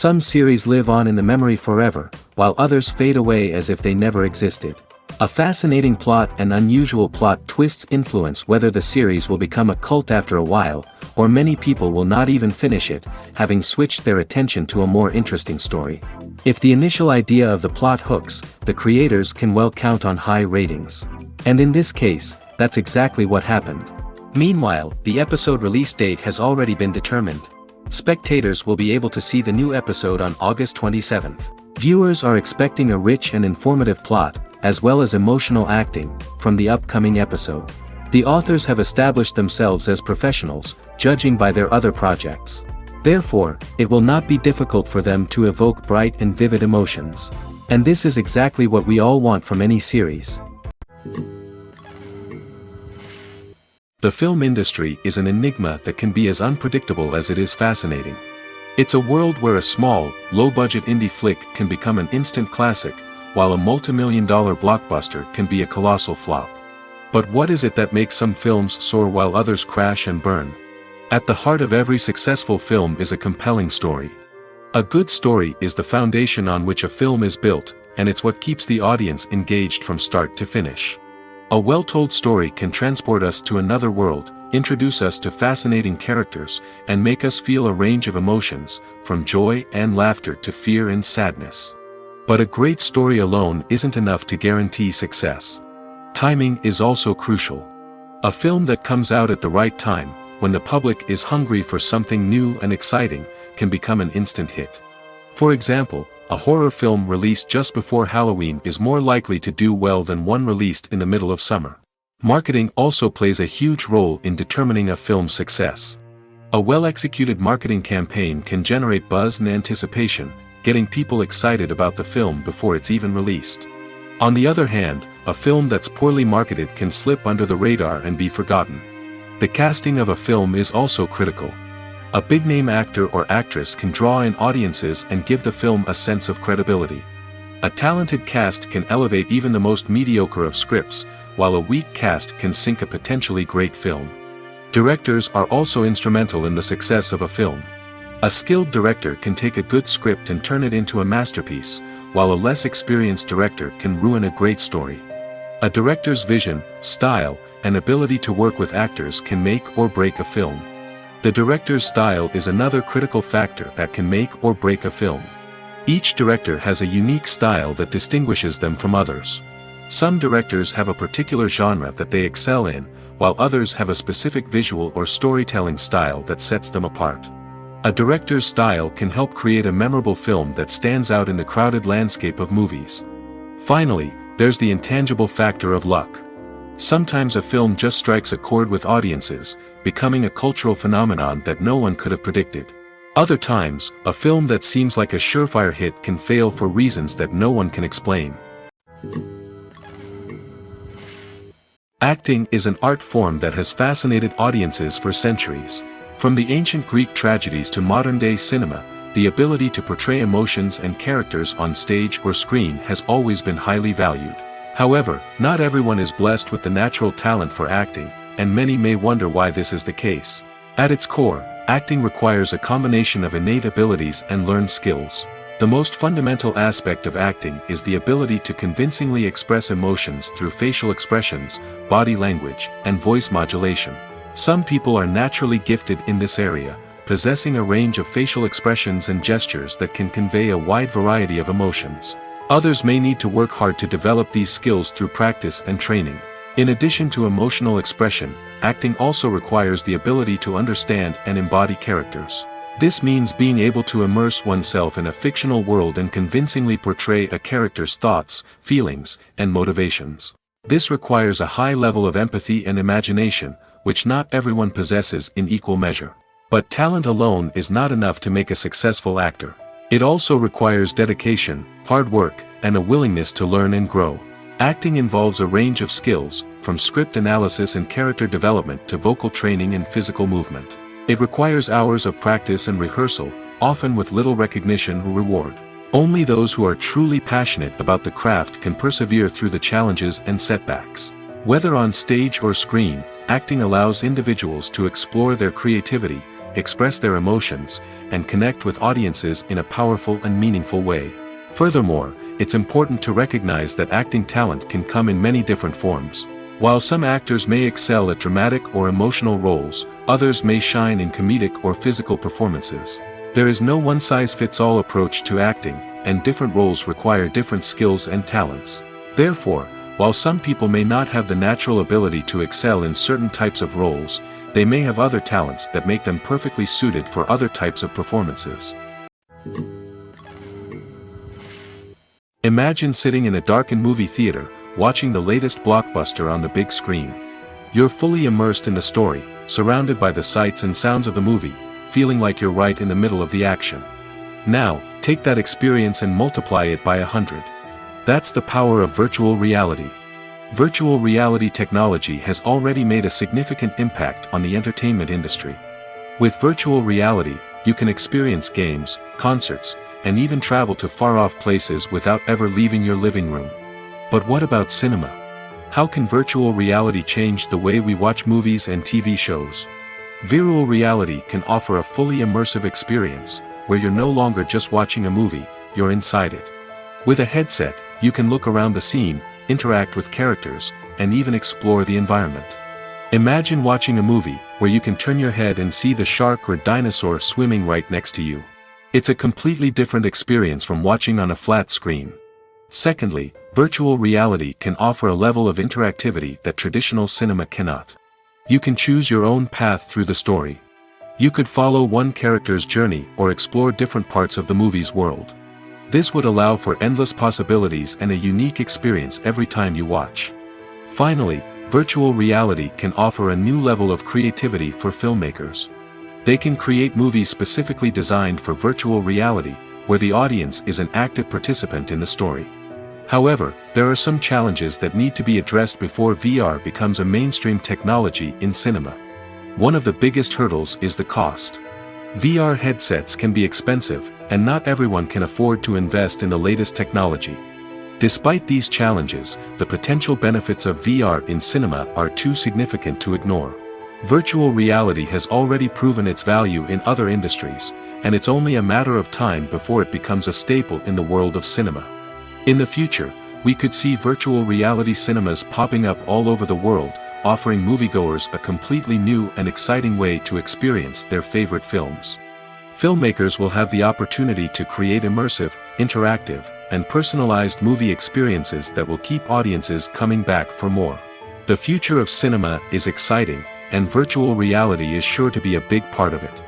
Some series live on in the memory forever, while others fade away as if they never existed. A fascinating plot and unusual plot twists influence whether the series will become a cult after a while, or many people will not even finish it, having switched their attention to a more interesting story. If the initial idea of the plot hooks, the creators can well count on high ratings. And in this case, that's exactly what happened. Meanwhile, the episode release date has already been determined. Spectators will be able to see the new episode on August 27th. Viewers are expecting a rich and informative plot, as well as emotional acting, from the upcoming episode. The authors have established themselves as professionals, judging by their other projects. Therefore, it will not be difficult for them to evoke bright and vivid emotions. And this is exactly what we all want from any series. The film industry is an enigma that can be as unpredictable as it is fascinating. It's a world where a small, low-budget indie flick can become an instant classic, while a multi-million-dollar blockbuster can be a colossal flop. But what is it that makes some films soar while others crash and burn? At the heart of every successful film is a compelling story. A good story is the foundation on which a film is built, and it's what keeps the audience engaged from start to finish. A well-told story can transport us to another world, introduce us to fascinating characters, and make us feel a range of emotions, from joy and laughter to fear and sadness. But a great story alone isn't enough to guarantee success. Timing is also crucial. A film that comes out at the right time, when the public is hungry for something new and exciting, can become an instant hit. For example, a horror film released just before Halloween is more likely to do well than one released in the middle of summer. Marketing also plays a huge role in determining a film's success. A well-executed marketing campaign can generate buzz and anticipation, getting people excited about the film before it's even released. On the other hand, a film that's poorly marketed can slip under the radar and be forgotten. The casting of a film is also critical. A big-name actor or actress can draw in audiences and give the film a sense of credibility. A talented cast can elevate even the most mediocre of scripts, while a weak cast can sink a potentially great film. Directors are also instrumental in the success of a film. A skilled director can take a good script and turn it into a masterpiece, while a less experienced director can ruin a great story. A director's vision, style, and ability to work with actors can make or break a film. The director's style is another critical factor that can make or break a film. Each director has a unique style that distinguishes them from others. Some directors have a particular genre that they excel in, while others have a specific visual or storytelling style that sets them apart. A director's style can help create a memorable film that stands out in the crowded landscape of movies. Finally, there's the intangible factor of luck. Sometimes a film just strikes a chord with audiences, becoming a cultural phenomenon that no one could have predicted. Other times, a film that seems like a surefire hit can fail for reasons that no one can explain. Acting is an art form that has fascinated audiences for centuries. From the ancient Greek tragedies to modern-day cinema, the ability to portray emotions and characters on stage or screen has always been highly valued. However, not everyone is blessed with the natural talent for acting, and many may wonder why this is the case. At its core, acting requires a combination of innate abilities and learned skills. The most fundamental aspect of acting is the ability to convincingly express emotions through facial expressions, body language, and voice modulation. Some people are naturally gifted in this area, possessing a range of facial expressions and gestures that can convey a wide variety of emotions. Others may need to work hard to develop these skills through practice and training. In addition to emotional expression, acting also requires the ability to understand and embody characters. This means being able to immerse oneself in a fictional world and convincingly portray a character's thoughts, feelings, and motivations. This requires a high level of empathy and imagination, which not everyone possesses in equal measure. But talent alone is not enough to make a successful actor. It also requires dedication, hard work, and a willingness to learn and grow. Acting involves a range of skills, from script analysis and character development to vocal training and physical movement. It requires hours of practice and rehearsal, often with little recognition or reward. Only those who are truly passionate about the craft can persevere through the challenges and setbacks. Whether on stage or screen, acting allows individuals to explore their creativity, express their emotions, and connect with audiences in a powerful and meaningful way. Furthermore, it's important to recognize that acting talent can come in many different forms. While some actors may excel at dramatic or emotional roles, others may shine in comedic or physical performances. There is no one-size-fits-all approach to acting, and different roles require different skills and talents. Therefore, while some people may not have the natural ability to excel in certain types of roles, they may have other talents that make them perfectly suited for other types of performances. Imagine sitting in a darkened movie theater, watching the latest blockbuster on the big screen. You're fully immersed in the story, surrounded by the sights and sounds of the movie, feeling like you're right in the middle of the action. Now, take that experience and multiply it by 100. That's the power of virtual reality. Virtual reality technology has already made a significant impact on the entertainment industry. With virtual reality, you can experience games, concerts, and even travel to far-off places without ever leaving your living room. But what about cinema? How can virtual reality change the way we watch movies and TV shows? Virtual reality can offer a fully immersive experience, where you're no longer just watching a movie, you're inside it. With a headset, you can look around the scene, interact with characters, and even explore the environment. Imagine watching a movie where you can turn your head and see the shark or dinosaur swimming right next to you. It's a completely different experience from watching on a flat screen. Secondly, virtual reality can offer a level of interactivity that traditional cinema cannot. You can choose your own path through the story. You could follow one character's journey or explore different parts of the movie's world. This would allow for endless possibilities and a unique experience every time you watch. Finally, virtual reality can offer a new level of creativity for filmmakers. They can create movies specifically designed for virtual reality, where the audience is an active participant in the story. However, there are some challenges that need to be addressed before VR becomes a mainstream technology in cinema. One of the biggest hurdles is the cost. VR headsets can be expensive, and not everyone can afford to invest in the latest technology. Despite these challenges, the potential benefits of VR in cinema are too significant to ignore. Virtual reality has already proven its value in other industries, and it's only a matter of time before it becomes a staple in the world of cinema. In the future, we could see virtual reality cinemas popping up all over the world, offering moviegoers a completely new and exciting way to experience their favorite films. Filmmakers will have the opportunity to create immersive, interactive, and personalized movie experiences that will keep audiences coming back for more. The future of cinema is exciting, and virtual reality is sure to be a big part of it.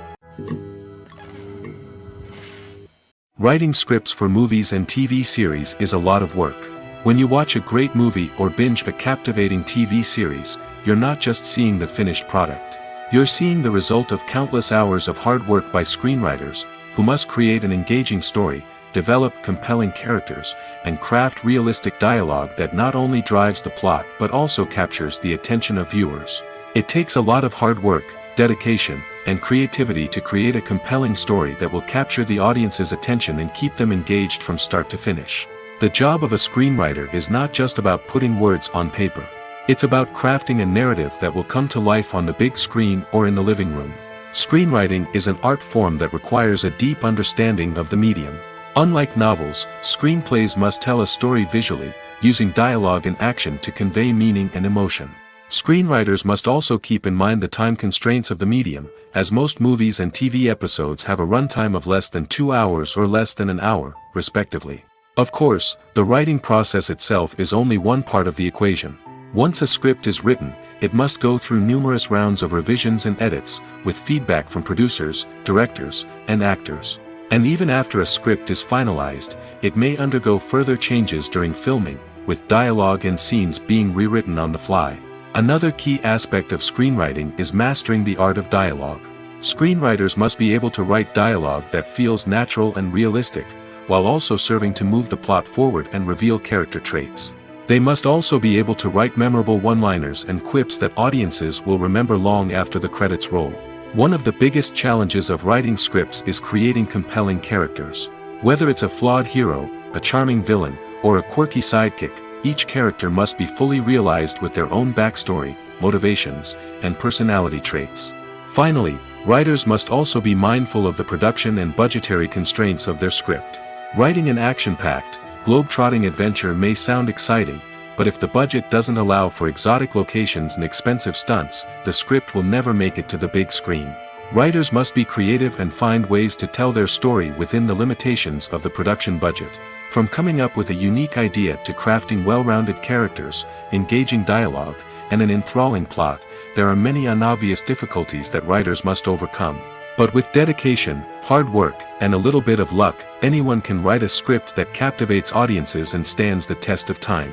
Writing scripts for movies and TV series is a lot of work. When you watch a great movie or binge a captivating TV series, you're not just seeing the finished product. You're seeing the result of countless hours of hard work by screenwriters, who must create an engaging story, develop compelling characters, and craft realistic dialogue that not only drives the plot but also captures the attention of viewers. It takes a lot of hard work, dedication, and creativity to create a compelling story that will capture the audience's attention and keep them engaged from start to finish. The job of a screenwriter is not just about putting words on paper. It's about crafting a narrative that will come to life on the big screen or in the living room. Screenwriting is an art form that requires a deep understanding of the medium. Unlike novels, screenplays must tell a story visually, using dialogue and action to convey meaning and emotion. Screenwriters must also keep in mind the time constraints of the medium, as most movies and TV episodes have a runtime of less than 2 hours or less than an hour, respectively. Of course, the writing process itself is only one part of the equation. Once a script is written, it must go through numerous rounds of revisions and edits, with feedback from producers, directors, and actors. And even after a script is finalized, it may undergo further changes during filming, with dialogue and scenes being rewritten on the fly. Another key aspect of screenwriting is mastering the art of dialogue. Screenwriters must be able to write dialogue that feels natural and realistic, while also serving to move the plot forward and reveal character traits. They must also be able to write memorable one-liners and quips that audiences will remember long after the credits roll. One of the biggest challenges of writing scripts is creating compelling characters. Whether it's a flawed hero, a charming villain, or a quirky sidekick, each character must be fully realized with their own backstory, motivations, and personality traits. Finally, writers must also be mindful of the production and budgetary constraints of their script. Writing an action-packed, globe-trotting adventure may sound exciting, but if the budget doesn't allow for exotic locations and expensive stunts, the script will never make it to the big screen. Writers must be creative and find ways to tell their story within the limitations of the production budget. From coming up with a unique idea to crafting well-rounded characters, engaging dialogue, and an enthralling plot, there are many unobvious difficulties that writers must overcome. But with dedication, hard work, and a little bit of luck, anyone can write a script that captivates audiences and stands the test of time.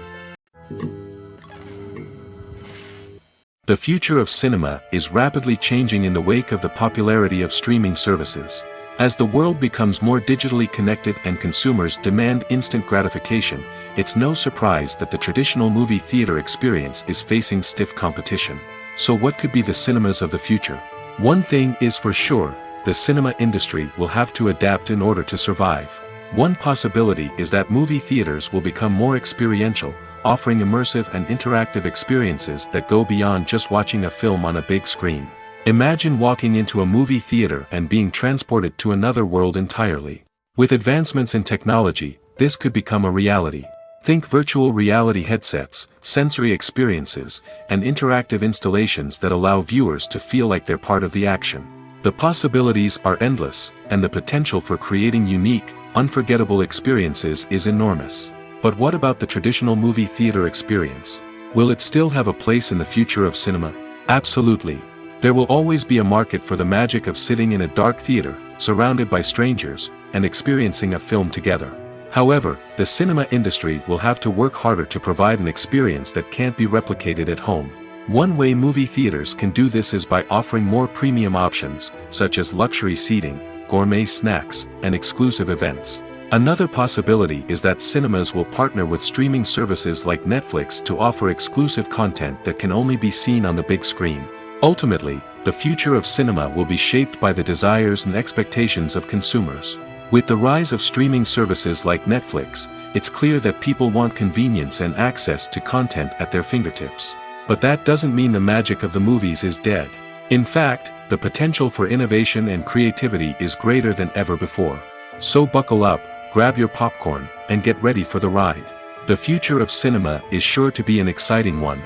The future of cinema is rapidly changing in the wake of the popularity of streaming services. As the world becomes more digitally connected and consumers demand instant gratification, it's no surprise that the traditional movie theater experience is facing stiff competition. So what could be the cinemas of the future? One thing is for sure, the cinema industry will have to adapt in order to survive. One possibility is that movie theaters will become more experiential, offering immersive and interactive experiences that go beyond just watching a film on a big screen. Imagine walking into a movie theater and being transported to another world entirely. With advancements in technology, this could become a reality. Think virtual reality headsets, sensory experiences, and interactive installations that allow viewers to feel like they're part of the action. The possibilities are endless, and the potential for creating unique, unforgettable experiences is enormous. But what about the traditional movie theater experience? Will it still have a place in the future of cinema? Absolutely. There will always be a market for the magic of sitting in a dark theater, surrounded by strangers, and experiencing a film together. However, the cinema industry will have to work harder to provide an experience that can't be replicated at home. One way movie theaters can do this is by offering more premium options, such as luxury seating, gourmet snacks, and exclusive events. Another possibility is that cinemas will partner with streaming services like Netflix to offer exclusive content that can only be seen on the big screen. Ultimately, the future of cinema will be shaped by the desires and expectations of consumers. With the rise of streaming services like Netflix, it's clear that people want convenience and access to content at their fingertips. But that doesn't mean the magic of the movies is dead. In fact, the potential for innovation and creativity is greater than ever before. So buckle up, grab your popcorn, and get ready for the ride. The future of cinema is sure to be an exciting one.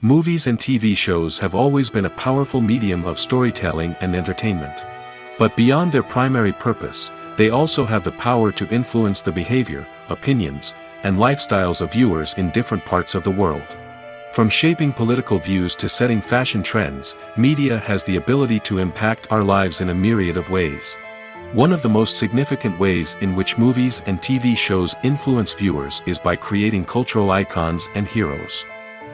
Movies and TV shows have always been a powerful medium of storytelling and entertainment. But beyond their primary purpose, they also have the power to influence the behavior, opinions, and lifestyles of viewers in different parts of the world. From shaping political views to setting fashion trends, media has the ability to impact our lives in a myriad of ways. One of the most significant ways in which movies and TV shows influence viewers is by creating cultural icons and heroes.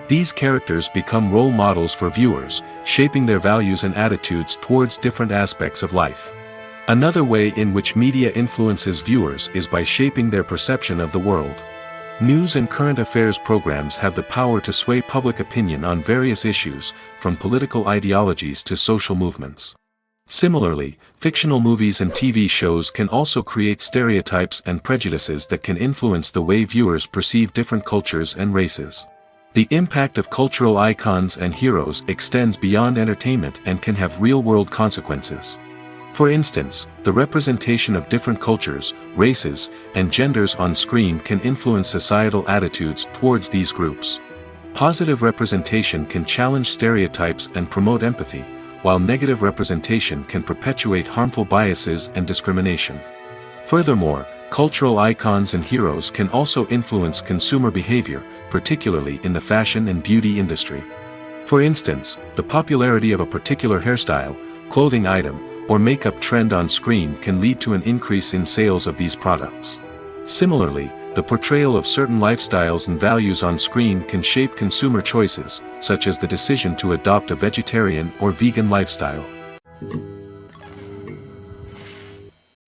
These characters become role models for viewers, shaping their values and attitudes towards different aspects of life. Another way in which media influences viewers is by shaping their perception of the world. News and current affairs programs have the power to sway public opinion on various issues, from political ideologies to social movements. Similarly, fictional movies and TV shows can also create stereotypes and prejudices that can influence the way viewers perceive different cultures and races. The impact of cultural icons and heroes extends beyond entertainment and can have real-world consequences. For instance, the representation of different cultures, races, and genders on screen can influence societal attitudes towards these groups. Positive representation can challenge stereotypes and promote empathy, while negative representation can perpetuate harmful biases and discrimination. Furthermore, cultural icons and heroes can also influence consumer behavior, particularly in the fashion and beauty industry. For instance, the popularity of a particular hairstyle, clothing item, or makeup trend on screen can lead to an increase in sales of these products. Similarly, the portrayal of certain lifestyles and values on screen can shape consumer choices, such as the decision to adopt a vegetarian or vegan lifestyle.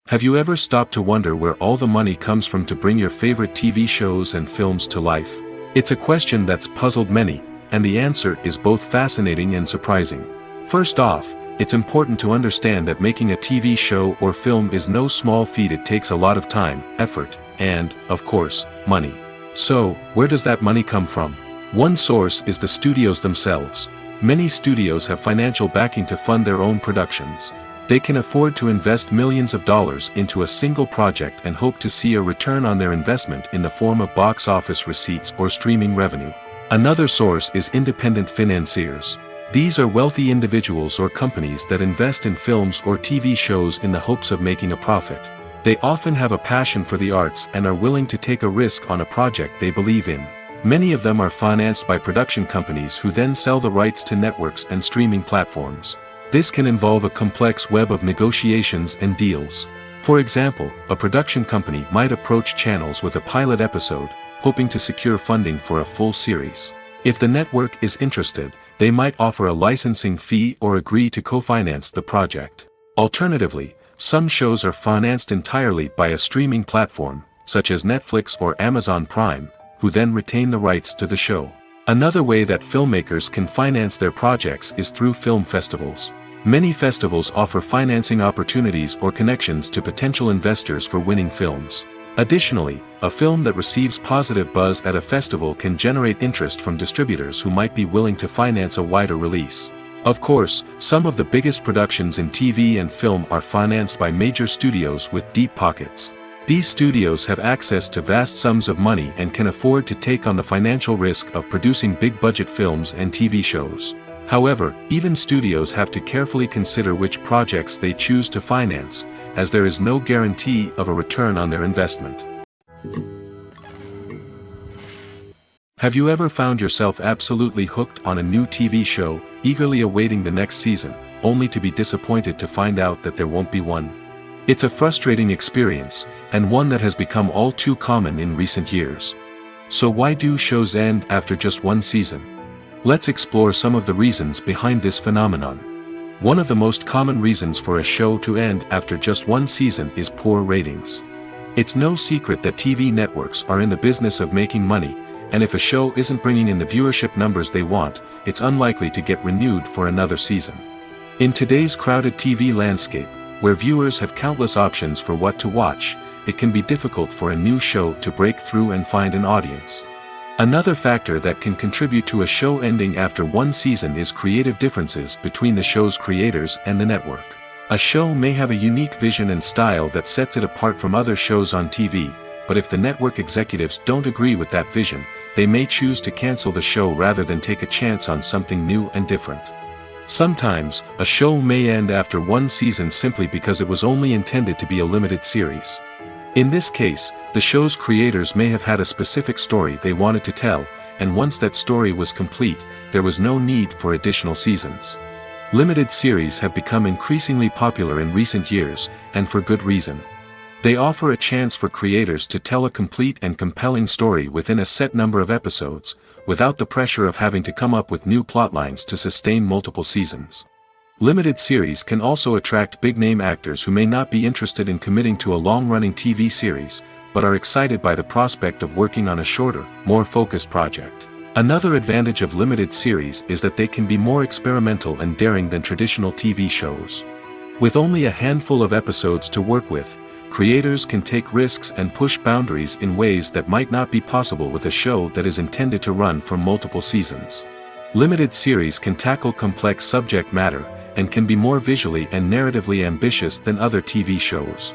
Have you ever stopped to wonder where all the money comes from to bring your favorite TV shows and films to life? It's a question that's puzzled many, and the answer is both fascinating and surprising. First off, it's important to understand that making a TV show or film is no small feat. It takes a lot of time, effort, and, of course, money. So, where does that money come from? One source is the studios themselves. Many studios have financial backing to fund their own productions. They can afford to invest millions of dollars into a single project and hope to see a return on their investment in the form of box office receipts or streaming revenue. Another source is independent financiers. These are wealthy individuals or companies that invest in films or TV shows in the hopes of making a profit. They often have a passion for the arts and are willing to take a risk on a project they believe in. Many of them are financed by production companies who then sell the rights to networks and streaming platforms. This can involve a complex web of negotiations and deals. For example, a production company might approach channels with a pilot episode, hoping to secure funding for a full series. If the network is interested, they might offer a licensing fee or agree to co-finance the project. Alternatively, some shows are financed entirely by a streaming platform, such as Netflix or Amazon Prime, who then retain the rights to the show. Another way that filmmakers can finance their projects is through film festivals. Many festivals offer financing opportunities or connections to potential investors for winning films. Additionally, a film that receives positive buzz at a festival can generate interest from distributors who might be willing to finance a wider release. Of course, some of the biggest productions in TV and film are financed by major studios with deep pockets. These studios have access to vast sums of money and can afford to take on the financial risk of producing big-budget films and TV shows. However, even studios have to carefully consider which projects they choose to finance, as there is no guarantee of a return on their investment. Have you ever found yourself absolutely hooked on a new TV show, eagerly awaiting the next season, only to be disappointed to find out that there won't be one? It's a frustrating experience, and one that has become all too common in recent years. So why do shows end after just one season? Let's explore some of the reasons behind this phenomenon. One of the most common reasons for a show to end after just one season is poor ratings. It's no secret that TV networks are in the business of making money, and if a show isn't bringing in the viewership numbers they want, it's unlikely to get renewed for another season. In today's crowded TV landscape, where viewers have countless options for what to watch, it can be difficult for a new show to break through and find an audience. Another factor that can contribute to a show ending after one season is creative differences between the show's creators and the network. A show may have a unique vision and style that sets it apart from other shows on TV, but if the network executives don't agree with that vision, they may choose to cancel the show rather than take a chance on something new and different. Sometimes, a show may end after one season simply because it was only intended to be a limited series. In this case, the show's creators may have had a specific story they wanted to tell, and once that story was complete, there was no need for additional seasons. Limited series have become increasingly popular in recent years, and for good reason. They offer a chance for creators to tell a complete and compelling story within a set number of episodes, without the pressure of having to come up with new plotlines to sustain multiple seasons. Limited series can also attract big-name actors who may not be interested in committing to a long-running TV series, but are excited by the prospect of working on a shorter, more focused project. Another advantage of limited series is that they can be more experimental and daring than traditional TV shows. With only a handful of episodes to work with, creators can take risks and push boundaries in ways that might not be possible with a show that is intended to run for multiple seasons. Limited series can tackle complex subject matter, and can be more visually and narratively ambitious than other TV shows.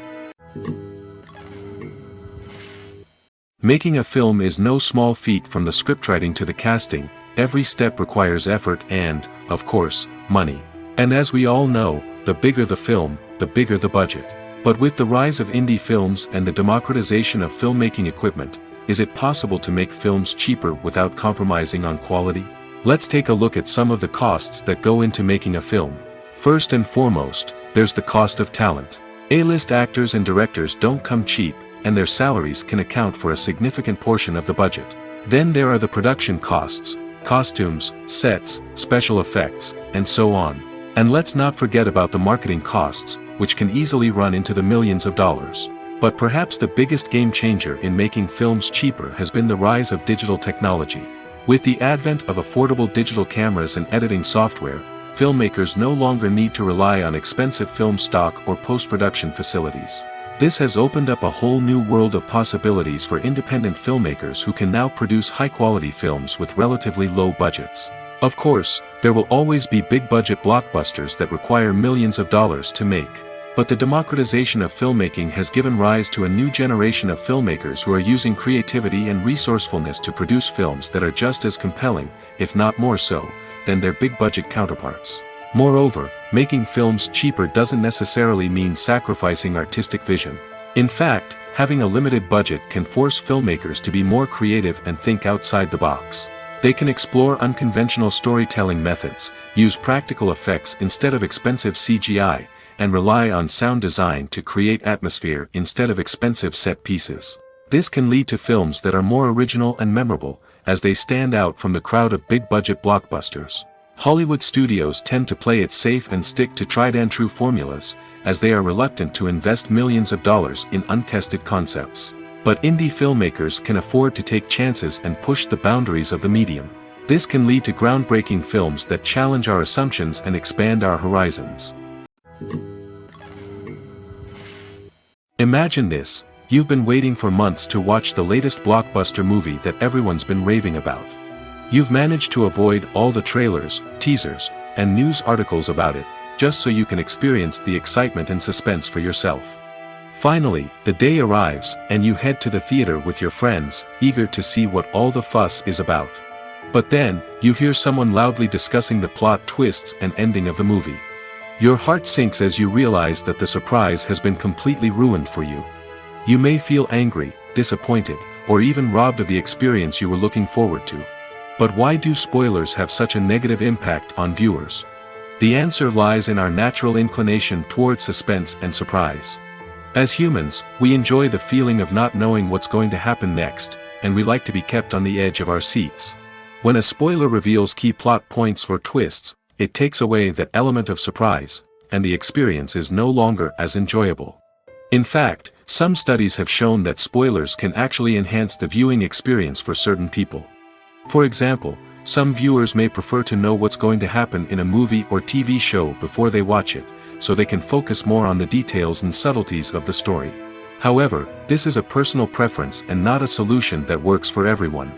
Making a film is no small feat. From the scriptwriting to the casting, every step requires effort and, of course, money. And as we all know, the bigger the film, the bigger the budget. But with the rise of indie films and the democratization of filmmaking equipment, is it possible to make films cheaper without compromising on quality? Let's take a look at some of the costs that go into making a film. First and foremost, there's the cost of talent. A-list actors and directors don't come cheap, and their salaries can account for a significant portion of the budget. Then there are the production costs, costumes, sets, special effects, and so on. And let's not forget about the marketing costs, which can easily run into the millions of dollars. But perhaps the biggest game changer in making films cheaper has been the rise of digital technology. With the advent of affordable digital cameras and editing software, filmmakers no longer need to rely on expensive film stock or post-production facilities. This has opened up a whole new world of possibilities for independent filmmakers who can now produce high-quality films with relatively low budgets. Of course, there will always be big-budget blockbusters that require millions of dollars to make. But the democratization of filmmaking has given rise to a new generation of filmmakers who are using creativity and resourcefulness to produce films that are just as compelling, if not more so, than their big-budget counterparts. Moreover, making films cheaper doesn't necessarily mean sacrificing artistic vision. In fact, having a limited budget can force filmmakers to be more creative and think outside the box. They can explore unconventional storytelling methods, use practical effects instead of expensive CGI, and rely on sound design to create atmosphere instead of expensive set pieces. This can lead to films that are more original and memorable, as they stand out from the crowd of big-budget blockbusters. Hollywood studios tend to play it safe and stick to tried-and-true formulas, as they are reluctant to invest millions of dollars in untested concepts. But indie filmmakers can afford to take chances and push the boundaries of the medium. This can lead to groundbreaking films that challenge our assumptions and expand our horizons. Imagine this: you've been waiting for months to watch the latest blockbuster movie that everyone's been raving about. You've managed to avoid all the trailers, teasers, and news articles about it, just so you can experience the excitement and suspense for yourself. Finally, the day arrives, and you head to the theater with your friends, eager to see what all the fuss is about. But then, you hear someone loudly discussing the plot twists and ending of the movie. Your heart sinks as you realize that the surprise has been completely ruined for you. You may feel angry, disappointed, or even robbed of the experience you were looking forward to. But why do spoilers have such a negative impact on viewers? The answer lies in our natural inclination towards suspense and surprise. As humans, we enjoy the feeling of not knowing what's going to happen next, and we like to be kept on the edge of our seats. When a spoiler reveals key plot points or twists, it takes away that element of surprise, and the experience is no longer as enjoyable. In fact, some studies have shown that spoilers can actually enhance the viewing experience for certain people. For example, some viewers may prefer to know what's going to happen in a movie or TV show before they watch it, so they can focus more on the details and subtleties of the story. However, this is a personal preference and not a solution that works for everyone.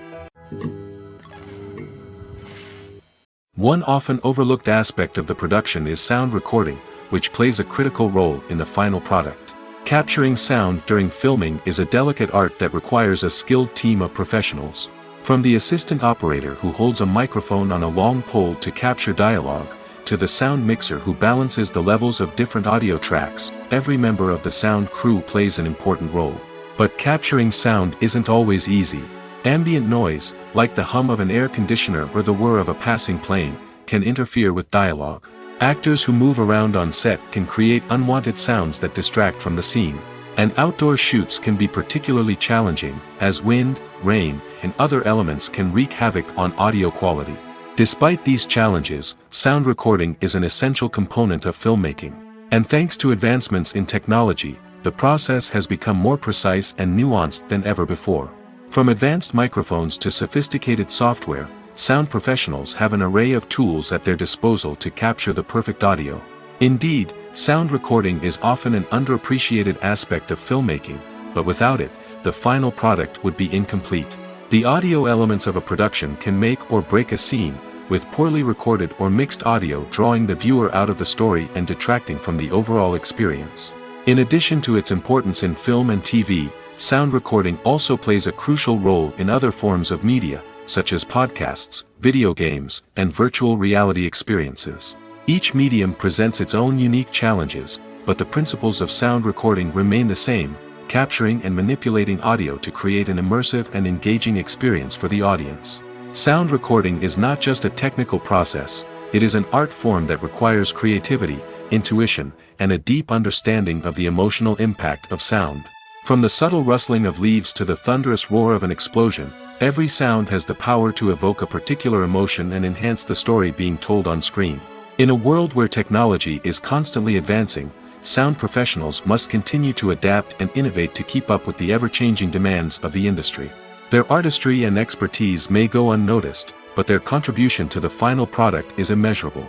One often overlooked aspect of the production is sound recording, which plays a critical role in the final product. Capturing sound during filming is a delicate art that requires a skilled team of professionals. From the assistant operator who holds a microphone on a long pole to capture dialogue, to the sound mixer who balances the levels of different audio tracks, every member of the sound crew plays an important role. But capturing sound isn't always easy. Ambient noise, like the hum of an air conditioner or the whir of a passing plane, can interfere with dialogue. Actors who move around on set can create unwanted sounds that distract from the scene. And outdoor shoots can be particularly challenging, as wind, rain, and other elements can wreak havoc on audio quality. Despite these challenges, sound recording is an essential component of filmmaking. And thanks to advancements in technology, the process has become more precise and nuanced than ever before. From advanced microphones to sophisticated software, sound professionals have an array of tools at their disposal to capture the perfect audio. Indeed, sound recording is often an underappreciated aspect of filmmaking, but without it, the final product would be incomplete. The audio elements of a production can make or break a scene, with poorly recorded or mixed audio drawing the viewer out of the story and detracting from the overall experience. In addition to its importance in film and TV, sound recording also plays a crucial role in other forms of media, such as podcasts, video games, and virtual reality experiences. Each medium presents its own unique challenges, but the principles of sound recording remain the same, capturing and manipulating audio to create an immersive and engaging experience for the audience. Sound recording is not just a technical process, it is an art form that requires creativity, intuition, and a deep understanding of the emotional impact of sound. From the subtle rustling of leaves to the thunderous roar of an explosion, every sound has the power to evoke a particular emotion and enhance the story being told on screen. In a world where technology is constantly advancing, sound professionals must continue to adapt and innovate to keep up with the ever-changing demands of the industry. Their artistry and expertise may go unnoticed, but their contribution to the final product is immeasurable.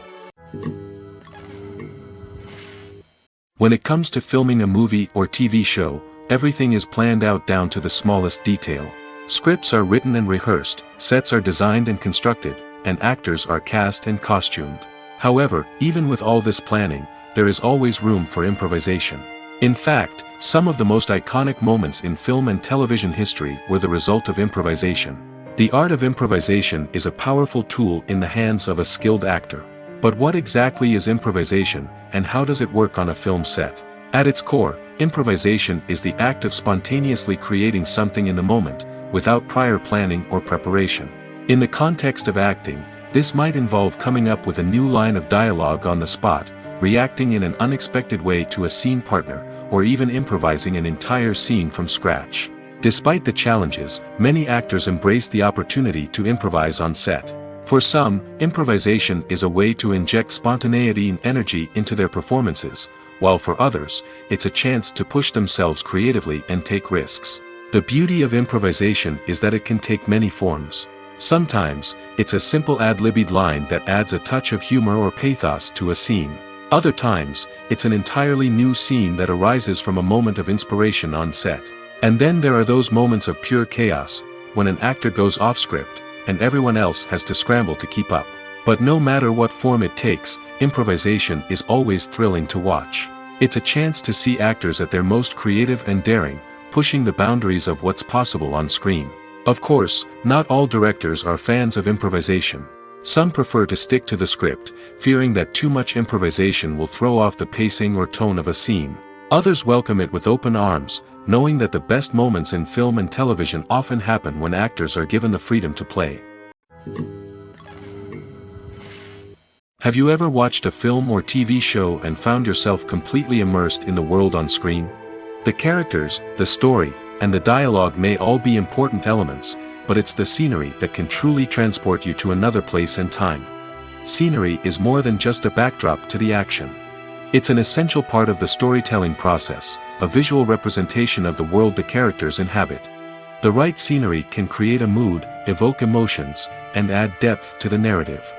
When it comes to filming a movie or TV show, everything is planned out down to the smallest detail. Scripts are written and rehearsed, sets are designed and constructed, and actors are cast and costumed. However, even with all this planning, there is always room for improvisation. In fact, some of the most iconic moments in film and television history were the result of improvisation. The art of improvisation is a powerful tool in the hands of a skilled actor. But what exactly is improvisation, and how does it work on a film set? At its core, improvisation is the act of spontaneously creating something in the moment, without prior planning or preparation. In the context of acting, this might involve coming up with a new line of dialogue on the spot, reacting in an unexpected way to a scene partner, or even improvising an entire scene from scratch. Despite the challenges, many actors embrace the opportunity to improvise on set. For some, improvisation is a way to inject spontaneity and energy into their performances, while for others, it's a chance to push themselves creatively and take risks. The beauty of improvisation is that it can take many forms. Sometimes, it's a simple ad-libbed line that adds a touch of humor or pathos to a scene. Other times, it's an entirely new scene that arises from a moment of inspiration on set. And then there are those moments of pure chaos, when an actor goes off script, and everyone else has to scramble to keep up. But no matter what form it takes, improvisation is always thrilling to watch. It's a chance to see actors at their most creative and daring, pushing the boundaries of what's possible on screen. Of course, not all directors are fans of improvisation. Some prefer to stick to the script, fearing that too much improvisation will throw off the pacing or tone of a scene. Others welcome it with open arms, knowing that the best moments in film and television often happen when actors are given the freedom to play. Have you ever watched a film or TV show and found yourself completely immersed in the world on screen? The characters, the story, and the dialogue may all be important elements, but it's the scenery that can truly transport you to another place and time. Scenery is more than just a backdrop to the action. It's an essential part of the storytelling process, a visual representation of the world the characters inhabit. The right scenery can create a mood, evoke emotions, and add depth to the narrative.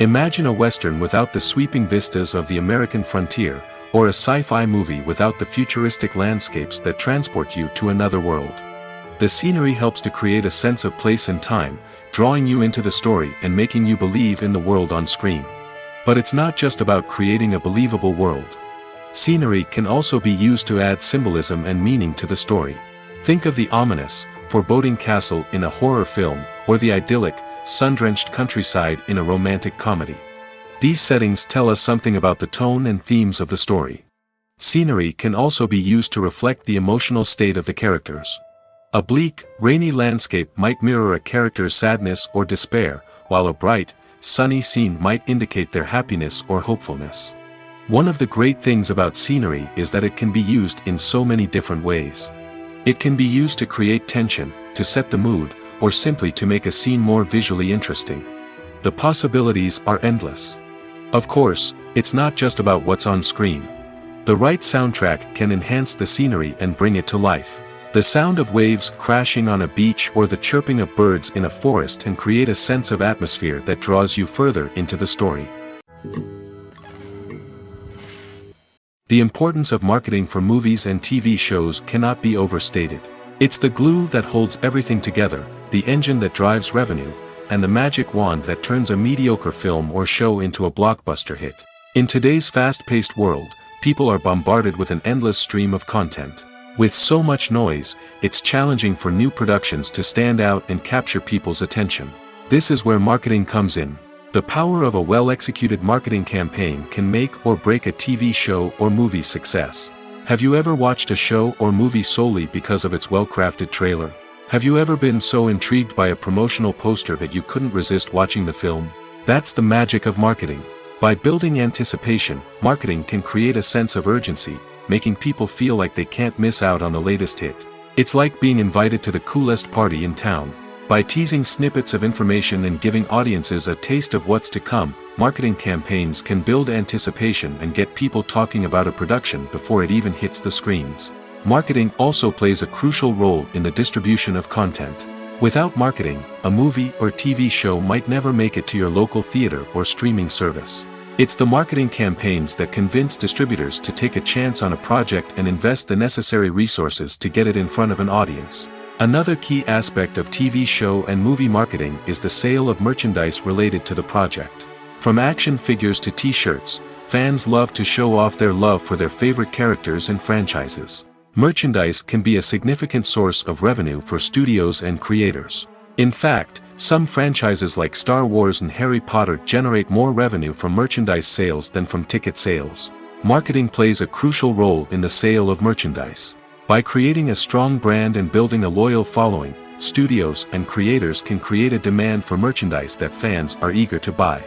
Imagine a Western without the sweeping vistas of the American frontier, or a sci-fi movie without the futuristic landscapes that transport you to another world. The scenery helps to create a sense of place and time, drawing you into the story and making you believe in the world on screen. But it's not just about creating a believable world. Scenery can also be used to add symbolism and meaning to the story. Think of the ominous, foreboding castle in a horror film, or the idyllic, sun-drenched countryside in a romantic comedy. These settings tell us something about the tone and themes of the story. Scenery can also be used to reflect the emotional state of the characters. A bleak, rainy landscape might mirror a character's sadness or despair, while a bright, sunny scene might indicate their happiness or hopefulness. One of the great things about scenery is that it can be used in so many different ways. It can be used to create tension, to set the mood, or simply to make a scene more visually interesting. The possibilities are endless. Of course, it's not just about what's on screen. The right soundtrack can enhance the scenery and bring it to life. The sound of waves crashing on a beach or the chirping of birds in a forest can create a sense of atmosphere that draws you further into the story. The importance of marketing for movies and TV shows cannot be overstated. It's the glue that holds everything together, the engine that drives revenue, and the magic wand that turns a mediocre film or show into a blockbuster hit. In today's fast-paced world, people are bombarded with an endless stream of content. With so much noise, it's challenging for new productions to stand out and capture people's attention. This is where marketing comes in. The power of a well-executed marketing campaign can make or break a TV show or movie's success. Have you ever watched a show or movie solely because of its well-crafted trailer? Have you ever been so intrigued by a promotional poster that you couldn't resist watching the film? That's the magic of marketing. By building anticipation, marketing can create a sense of urgency, making people feel like they can't miss out on the latest hit. It's like being invited to the coolest party in town. By teasing snippets of information and giving audiences a taste of what's to come, marketing campaigns can build anticipation and get people talking about a production before it even hits the screens. Marketing also plays a crucial role in the distribution of content. Without marketing, a movie or TV show might never make it to your local theater or streaming service. It's the marketing campaigns that convince distributors to take a chance on a project and invest the necessary resources to get it in front of an audience. Another key aspect of TV show and movie marketing is the sale of merchandise related to the project. From action figures to t-shirts, fans love to show off their love for their favorite characters and franchises. Merchandise can be a significant source of revenue for studios and creators. In fact, some franchises like Star Wars and Harry Potter generate more revenue from merchandise sales than from ticket sales. Marketing plays a crucial role in the sale of merchandise. By creating a strong brand and building a loyal following, studios and creators can create a demand for merchandise that fans are eager to buy.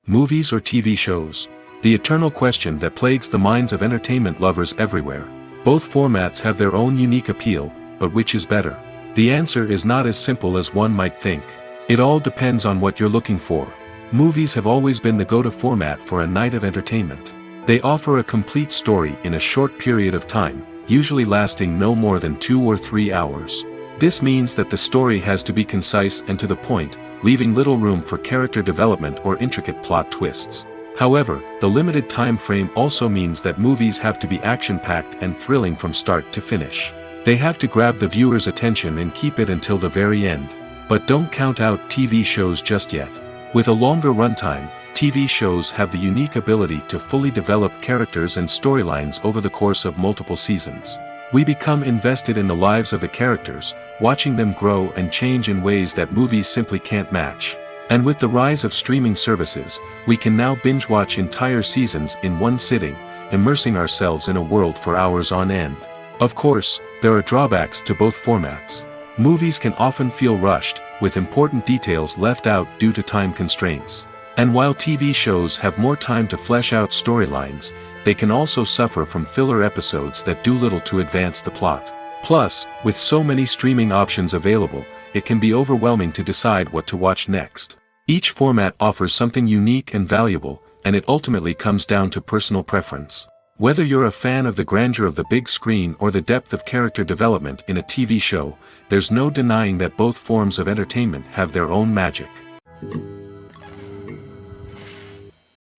Movies or TV shows? The eternal question that plagues the minds of entertainment lovers everywhere. Both formats have their own unique appeal, but which is better? The answer is not as simple as one might think. It all depends on what you're looking for. Movies have always been the go-to format for a night of entertainment. They offer a complete story in a short period of time, usually lasting no more than 2 or 3 hours. This means that the story has to be concise and to the point, leaving little room for character development or intricate plot twists. However, the limited time frame also means that movies have to be action-packed and thrilling from start to finish. They have to grab the viewer's attention and keep it until the very end. But don't count out TV shows just yet. With a longer runtime, TV shows have the unique ability to fully develop characters and storylines over the course of multiple seasons. We become invested in the lives of the characters, watching them grow and change in ways that movies simply can't match. And with the rise of streaming services, we can now binge-watch entire seasons in one sitting, immersing ourselves in a world for hours on end. Of course, there are drawbacks to both formats. Movies can often feel rushed, with important details left out due to time constraints. And while TV shows have more time to flesh out storylines, they can also suffer from filler episodes that do little to advance the plot. Plus, with so many streaming options available, it can be overwhelming to decide what to watch next. Each format offers something unique and valuable, and it ultimately comes down to personal preference. Whether you're a fan of the grandeur of the big screen or the depth of character development in a TV show, there's no denying that both forms of entertainment have their own magic.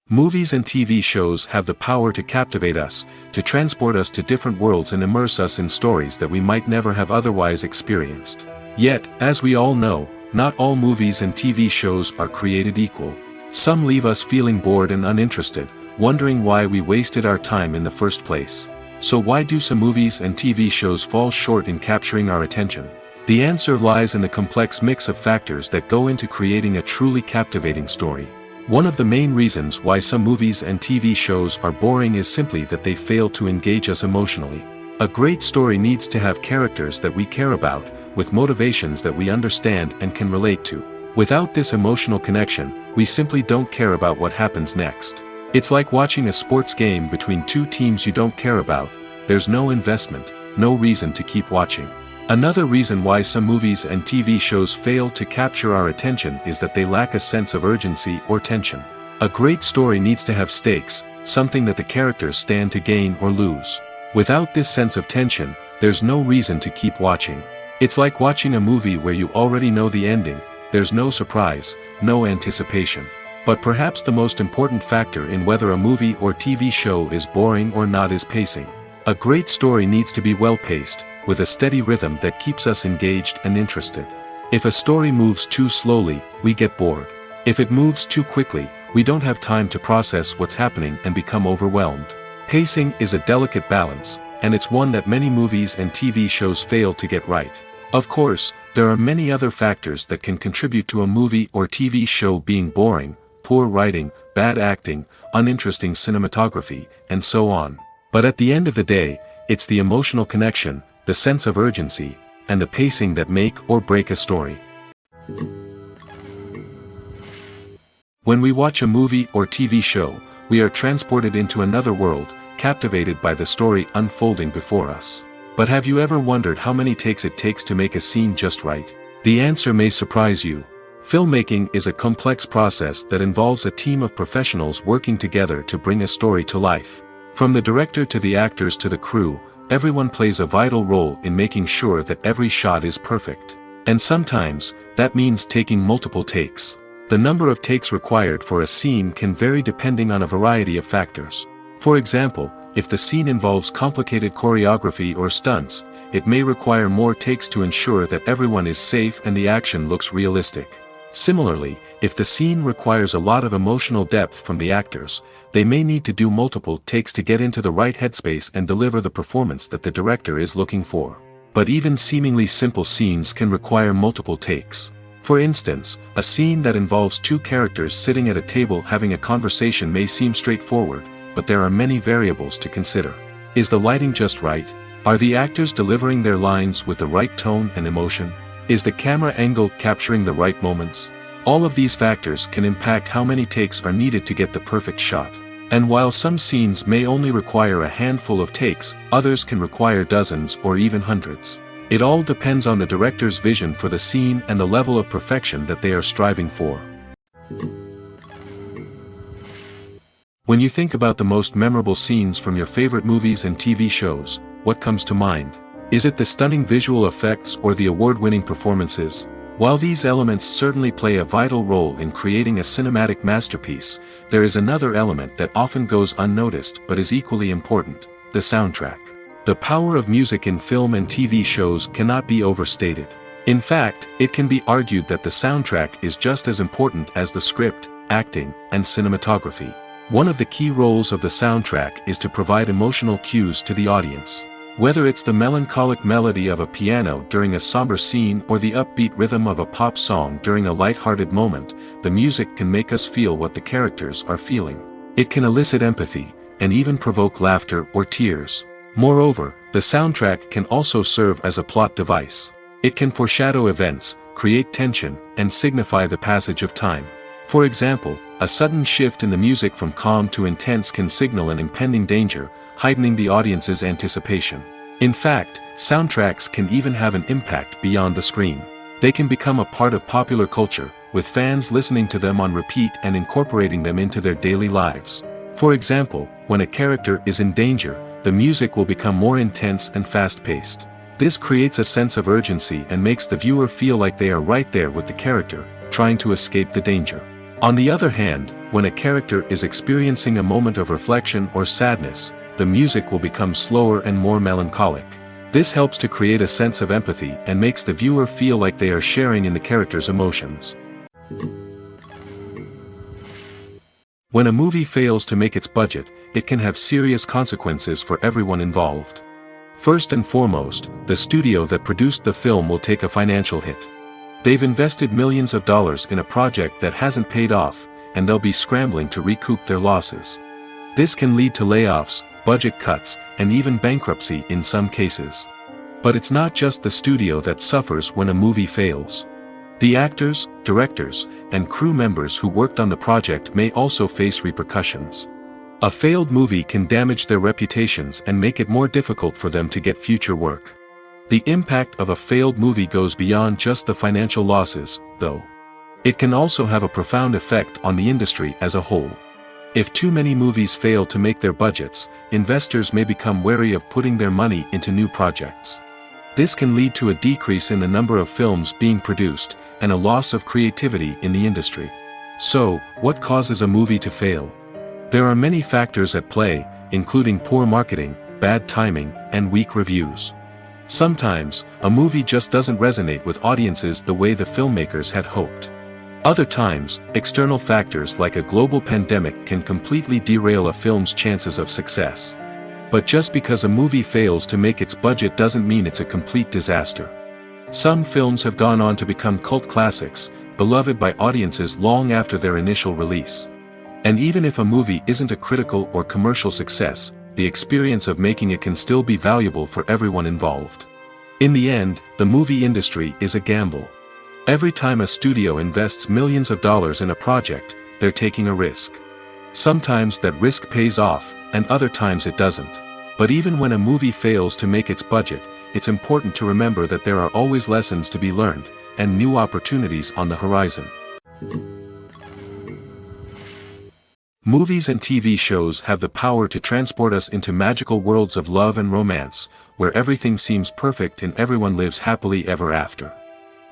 Movies and TV shows have the power to captivate us, to transport us to different worlds and immerse us in stories that we might never have otherwise experienced. Yet, as we all know, not all movies and TV shows are created equal. Some leave us feeling bored and uninterested, wondering why we wasted our time in the first place. So why do some movies and TV shows fall short in capturing our attention? The answer lies in the complex mix of factors that go into creating a truly captivating story. One of the main reasons why some movies and TV shows are boring is simply that they fail to engage us emotionally. A great story needs to have characters that we care about, with motivations that we understand and can relate to. Without this emotional connection, we simply don't care about what happens next. It's like watching a sports game between two teams you don't care about. There's no investment, no reason to keep watching. Another reason why some movies and TV shows fail to capture our attention is that they lack a sense of urgency or tension. A great story needs to have stakes, something that the characters stand to gain or lose. Without this sense of tension, there's no reason to keep watching. It's like watching a movie where you already know the ending. There's no surprise, no anticipation. But perhaps the most important factor in whether a movie or TV show is boring or not is pacing. A great story needs to be well-paced, with a steady rhythm that keeps us engaged and interested. If a story moves too slowly, we get bored. If it moves too quickly, we don't have time to process what's happening and become overwhelmed. Pacing is a delicate balance, and it's one that many movies and TV shows fail to get right. Of course, there are many other factors that can contribute to a movie or TV show being boring: poor writing, bad acting, uninteresting cinematography, and so on. But at the end of the day, it's the emotional connection, the sense of urgency, and the pacing that make or break a story. When we watch a movie or TV show, we are transported into another world, captivated by the story unfolding before us. But have you ever wondered how many takes it takes to make a scene just right? The answer may surprise you. Filmmaking is a complex process that involves a team of professionals working together to bring a story to life. From the director to the actors to the crew, everyone plays a vital role in making sure that every shot is perfect. And sometimes, that means taking multiple takes. The number of takes required for a scene can vary depending on a variety of factors. For example, if the scene involves complicated choreography or stunts, it may require more takes to ensure that everyone is safe and the action looks realistic. Similarly, if the scene requires a lot of emotional depth from the actors, they may need to do multiple takes to get into the right headspace and deliver the performance that the director is looking for. But even seemingly simple scenes can require multiple takes. For instance, a scene that involves two characters sitting at a table having a conversation may seem straightforward, but there are many variables to consider. Is the lighting just right? Are the actors delivering their lines with the right tone and emotion? Is the camera angle capturing the right moments? All of these factors can impact how many takes are needed to get the perfect shot. And while some scenes may only require a handful of takes, others can require dozens or even hundreds. It all depends on the director's vision for the scene and the level of perfection that they are striving for. When you think about the most memorable scenes from your favorite movies and TV shows, what comes to mind? Is it the stunning visual effects or the award-winning performances? While these elements certainly play a vital role in creating a cinematic masterpiece, there is another element that often goes unnoticed but is equally important: the soundtrack. The power of music in film and TV shows cannot be overstated. In fact, it can be argued that the soundtrack is just as important as the script, acting, and cinematography. One of the key roles of the soundtrack is to provide emotional cues to the audience. Whether it's the melancholic melody of a piano during a somber scene or the upbeat rhythm of a pop song during a light-hearted moment, the music can make us feel what the characters are feeling. It can elicit empathy, and even provoke laughter or tears. Moreover, the soundtrack can also serve as a plot device. It can foreshadow events, create tension, and signify the passage of time. For example, a sudden shift in the music from calm to intense can signal an impending danger, heightening the audience's anticipation. In fact, soundtracks can even have an impact beyond the screen. They can become a part of popular culture, with fans listening to them on repeat and incorporating them into their daily lives. For example, when a character is in danger, the music will become more intense and fast-paced. This creates a sense of urgency and makes the viewer feel like they are right there with the character, trying to escape the danger. On the other hand, when a character is experiencing a moment of reflection or sadness, the music will become slower and more melancholic. This helps to create a sense of empathy and makes the viewer feel like they are sharing in the character's emotions. When a movie fails to make its budget, it can have serious consequences for everyone involved. First and foremost, the studio that produced the film will take a financial hit. They've invested millions of dollars in a project that hasn't paid off, and they'll be scrambling to recoup their losses. This can lead to layoffs, budget cuts, and even bankruptcy in some cases. But it's not just the studio that suffers when a movie fails. The actors, directors, and crew members who worked on the project may also face repercussions. A failed movie can damage their reputations and make it more difficult for them to get future work. The impact of a failed movie goes beyond just the financial losses, though. It can also have a profound effect on the industry as a whole. If too many movies fail to make their budgets, investors may become wary of putting their money into new projects. This can lead to a decrease in the number of films being produced, and a loss of creativity in the industry. So, what causes a movie to fail? There are many factors at play, including poor marketing, bad timing, and weak reviews. Sometimes, a movie just doesn't resonate with audiences the way the filmmakers had hoped. Other times, external factors like a global pandemic can completely derail a film's chances of success. But just because a movie fails to make its budget doesn't mean it's a complete disaster. Some films have gone on to become cult classics, beloved by audiences long after their initial release. And even if a movie isn't a critical or commercial success, the experience of making it can still be valuable for everyone involved. In the end, the movie industry is a gamble. Every time a studio invests millions of dollars in a project, they're taking a risk. Sometimes that risk pays off, and other times it doesn't. But even when a movie fails to make its budget, it's important to remember that there are always lessons to be learned, and new opportunities on the horizon. Movies and TV shows have the power to transport us into magical worlds of love and romance, where everything seems perfect and everyone lives happily ever after.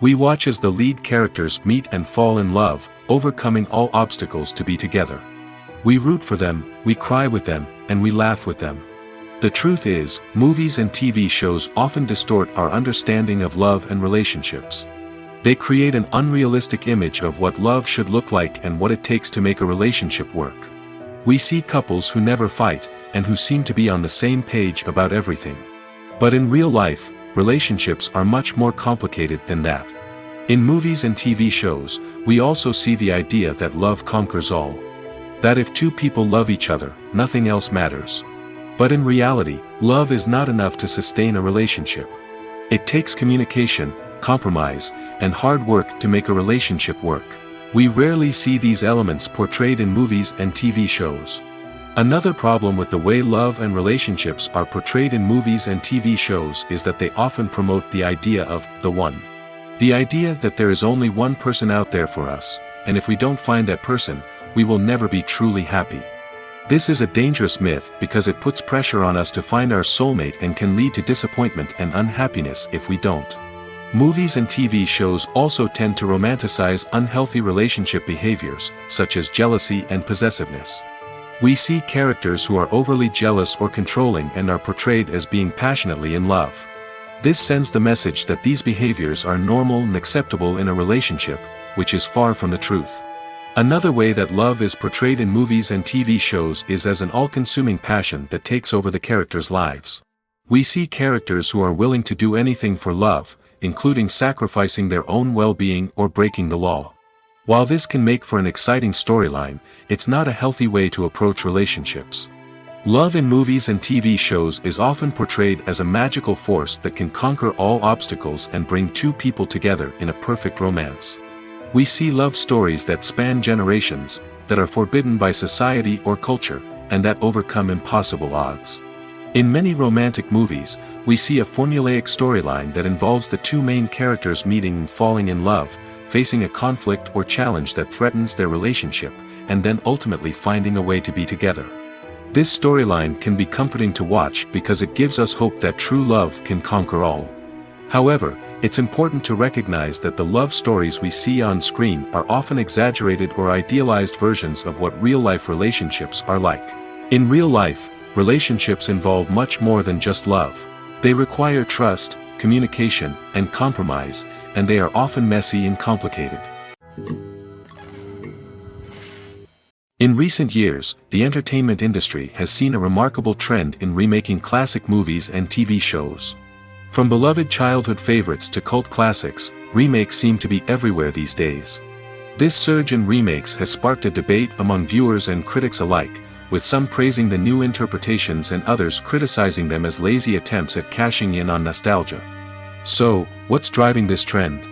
We watch as the lead characters meet and fall in love, overcoming all obstacles to be together. We root for them, we cry with them, and we laugh with them. The truth is, movies and TV shows often distort our understanding of love and relationships. They create an unrealistic image of what love should look like and what it takes to make a relationship work. We see couples who never fight, and who seem to be on the same page about everything. But in real life, relationships are much more complicated than that. In movies and TV shows, we also see the idea that love conquers all. That if two people love each other, nothing else matters. But in reality, love is not enough to sustain a relationship. It takes communication, compromise, and hard work to make a relationship work. We rarely see these elements portrayed in movies and TV shows. Another problem with the way love and relationships are portrayed in movies and TV shows is that they often promote the idea of the one. The idea that there is only one person out there for us, and if we don't find that person, we will never be truly happy. This is a dangerous myth because it puts pressure on us to find our soulmate and can lead to disappointment and unhappiness if we don't. Movies and TV shows also tend to romanticize unhealthy relationship behaviors, such as jealousy and possessiveness. We see characters who are overly jealous or controlling and are portrayed as being passionately in love. This sends the message that these behaviors are normal and acceptable in a relationship, which is far from the truth. Another way that love is portrayed in movies and TV shows is as an all-consuming passion that takes over the characters' lives. We see characters who are willing to do anything for love, including sacrificing their own well-being or breaking the law. While this can make for an exciting storyline, it's not a healthy way to approach relationships. Love in movies and TV shows is often portrayed as a magical force that can conquer all obstacles and bring two people together in a perfect romance. We see love stories that span generations, that are forbidden by society or culture, and that overcome impossible odds. In many romantic movies, we see a formulaic storyline that involves the two main characters meeting and falling in love, facing a conflict or challenge that threatens their relationship, and then ultimately finding a way to be together. This storyline can be comforting to watch because it gives us hope that true love can conquer all. However, it's important to recognize that the love stories we see on screen are often exaggerated or idealized versions of what real-life relationships are like. In real life, relationships involve much more than just love. They require trust, communication, and compromise, and they are often messy and complicated. In recent years, the entertainment industry has seen a remarkable trend in remaking classic movies and TV shows. From beloved childhood favorites to cult classics, remakes seem to be everywhere these days. This surge in remakes has sparked a debate among viewers and critics alike, with some praising the new interpretations and others criticizing them as lazy attempts at cashing in on nostalgia. So, what's driving this trend?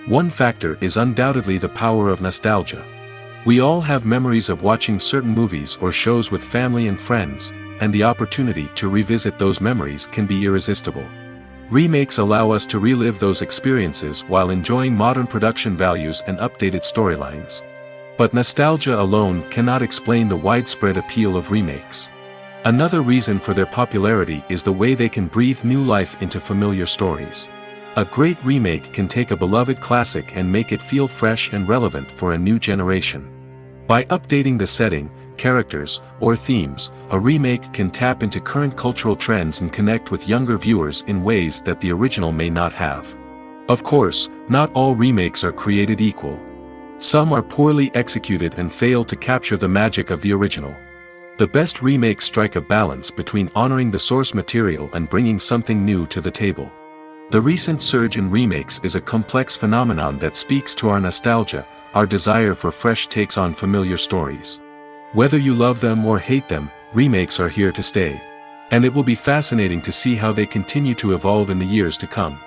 One factor is undoubtedly the power of nostalgia. We all have memories of watching certain movies or shows with family and friends, and the opportunity to revisit those memories can be irresistible. Remakes allow us to relive those experiences while enjoying modern production values and updated storylines. But nostalgia alone cannot explain the widespread appeal of remakes. Another reason for their popularity is the way they can breathe new life into familiar stories. A great remake can take a beloved classic and make it feel fresh and relevant for a new generation. By updating the setting, characters, or themes, a remake can tap into current cultural trends and connect with younger viewers in ways that the original may not have. Of course, not all remakes are created equal. Some are poorly executed and fail to capture the magic of the original. The best remakes strike a balance between honoring the source material and bringing something new to the table. The recent surge in remakes is a complex phenomenon that speaks to our nostalgia, our desire for fresh takes on familiar stories. Whether you love them or hate them, remakes are here to stay. And it will be fascinating to see how they continue to evolve in the years to come.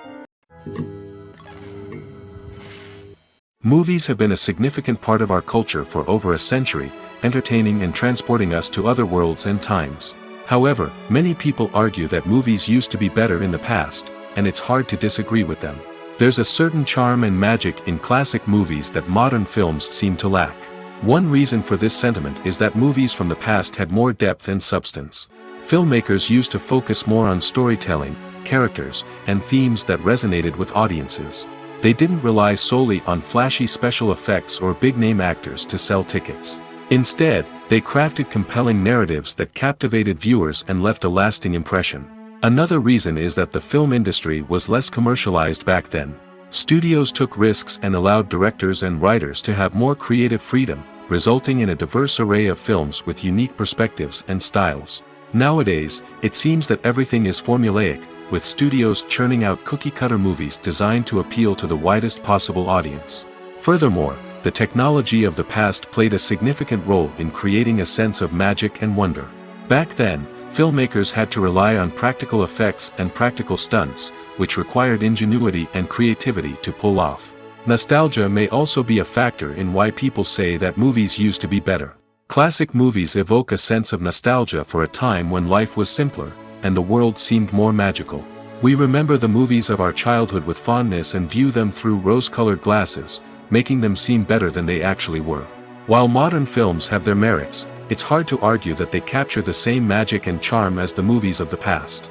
Movies have been a significant part of our culture for over a century, entertaining and transporting us to other worlds and times. However, many people argue that movies used to be better in the past, and it's hard to disagree with them. There's a certain charm and magic in classic movies that modern films seem to lack. One reason for this sentiment is that movies from the past had more depth and substance. Filmmakers used to focus more on storytelling, characters, and themes that resonated with audiences. They didn't rely solely on flashy special effects or big-name actors to sell tickets. Instead, they crafted compelling narratives that captivated viewers and left a lasting impression. Another reason is that the film industry was less commercialized back then. Studios took risks and allowed directors and writers to have more creative freedom, resulting in a diverse array of films with unique perspectives and styles. Nowadays, it seems that everything is formulaic, with studios churning out cookie-cutter movies designed to appeal to the widest possible audience. Furthermore, the technology of the past played a significant role in creating a sense of magic and wonder. Back then, filmmakers had to rely on practical effects and practical stunts, which required ingenuity and creativity to pull off. Nostalgia may also be a factor in why people say that movies used to be better. Classic movies evoke a sense of nostalgia for a time when life was simpler, and the world seemed more magical. We remember the movies of our childhood with fondness and view them through rose-colored glasses, making them seem better than they actually were. While modern films have their merits, it's hard to argue that they capture the same magic and charm as the movies of the past.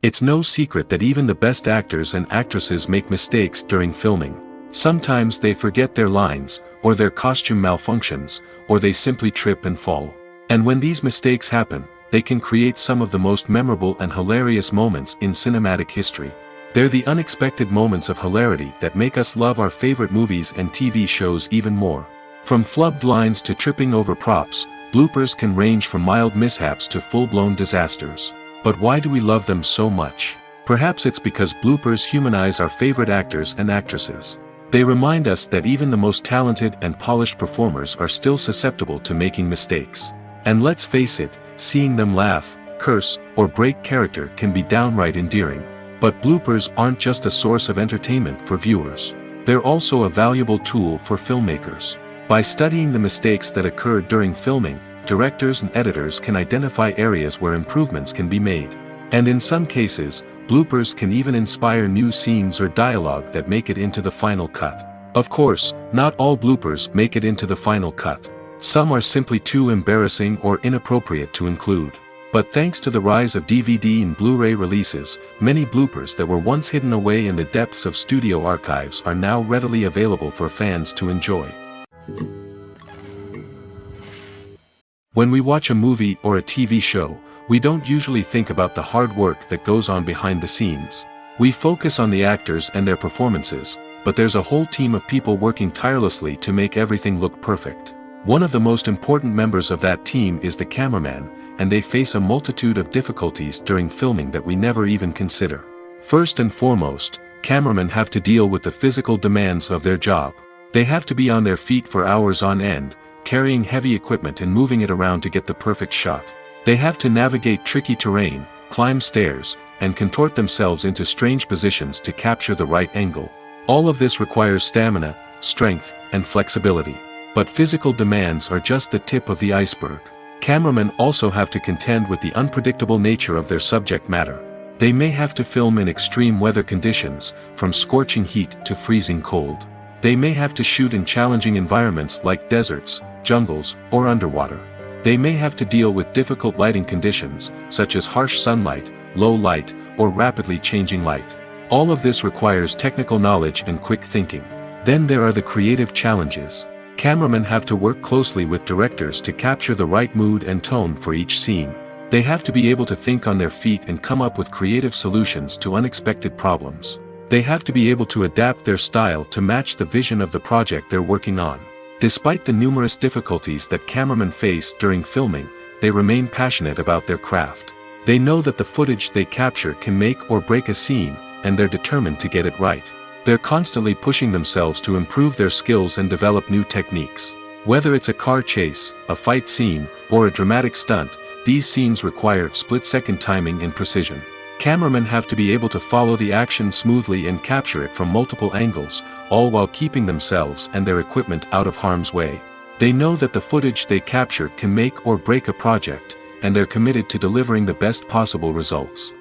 It's no secret that even the best actors and actresses make mistakes during filming. Sometimes they forget their lines, or their costume malfunctions, or they simply trip and fall. And when these mistakes happen, they can create some of the most memorable and hilarious moments in cinematic history. They're the unexpected moments of hilarity that make us love our favorite movies and TV shows even more. From flubbed lines to tripping over props, bloopers can range from mild mishaps to full-blown disasters. But why do we love them so much? Perhaps it's because bloopers humanize our favorite actors and actresses. They remind us that even the most talented and polished performers are still susceptible to making mistakes. And let's face it, seeing them laugh, curse, or break character can be downright endearing. But bloopers aren't just a source of entertainment for viewers. They're also a valuable tool for filmmakers. By studying the mistakes that occurred during filming, directors and editors can identify areas where improvements can be made. And in some cases, bloopers can even inspire new scenes or dialogue that make it into the final cut. Of course, not all bloopers make it into the final cut. Some are simply too embarrassing or inappropriate to include. But thanks to the rise of DVD and Blu-ray releases, many bloopers that were once hidden away in the depths of studio archives are now readily available for fans to enjoy. When we watch a movie or a TV show, we don't usually think about the hard work that goes on behind the scenes. We focus on the actors and their performances, but there's a whole team of people working tirelessly to make everything look perfect. One of the most important members of that team is the cameraman, and they face a multitude of difficulties during filming that we never even consider. First and foremost, cameramen have to deal with the physical demands of their job. They have to be on their feet for hours on end, carrying heavy equipment and moving it around to get the perfect shot. They have to navigate tricky terrain, climb stairs, and contort themselves into strange positions to capture the right angle. All of this requires stamina, strength, and flexibility. But physical demands are just the tip of the iceberg. Cameramen also have to contend with the unpredictable nature of their subject matter. They may have to film in extreme weather conditions, from scorching heat to freezing cold. They may have to shoot in challenging environments like deserts, jungles, or underwater. They may have to deal with difficult lighting conditions, such as harsh sunlight, low light, or rapidly changing light. All of this requires technical knowledge and quick thinking. Then there are the creative challenges. Cameramen have to work closely with directors to capture the right mood and tone for each scene. They have to be able to think on their feet and come up with creative solutions to unexpected problems. They have to be able to adapt their style to match the vision of the project they're working on. Despite the numerous difficulties that cameramen face during filming, they remain passionate about their craft. They know that the footage they capture can make or break a scene, and they're determined to get it right. They're constantly pushing themselves to improve their skills and develop new techniques. Whether it's a car chase, a fight scene, or a dramatic stunt, these scenes require split-second timing and precision. Cameramen have to be able to follow the action smoothly and capture it from multiple angles, all while keeping themselves and their equipment out of harm's way. They know that the footage they capture can make or break a project, and they're committed to delivering the best possible results.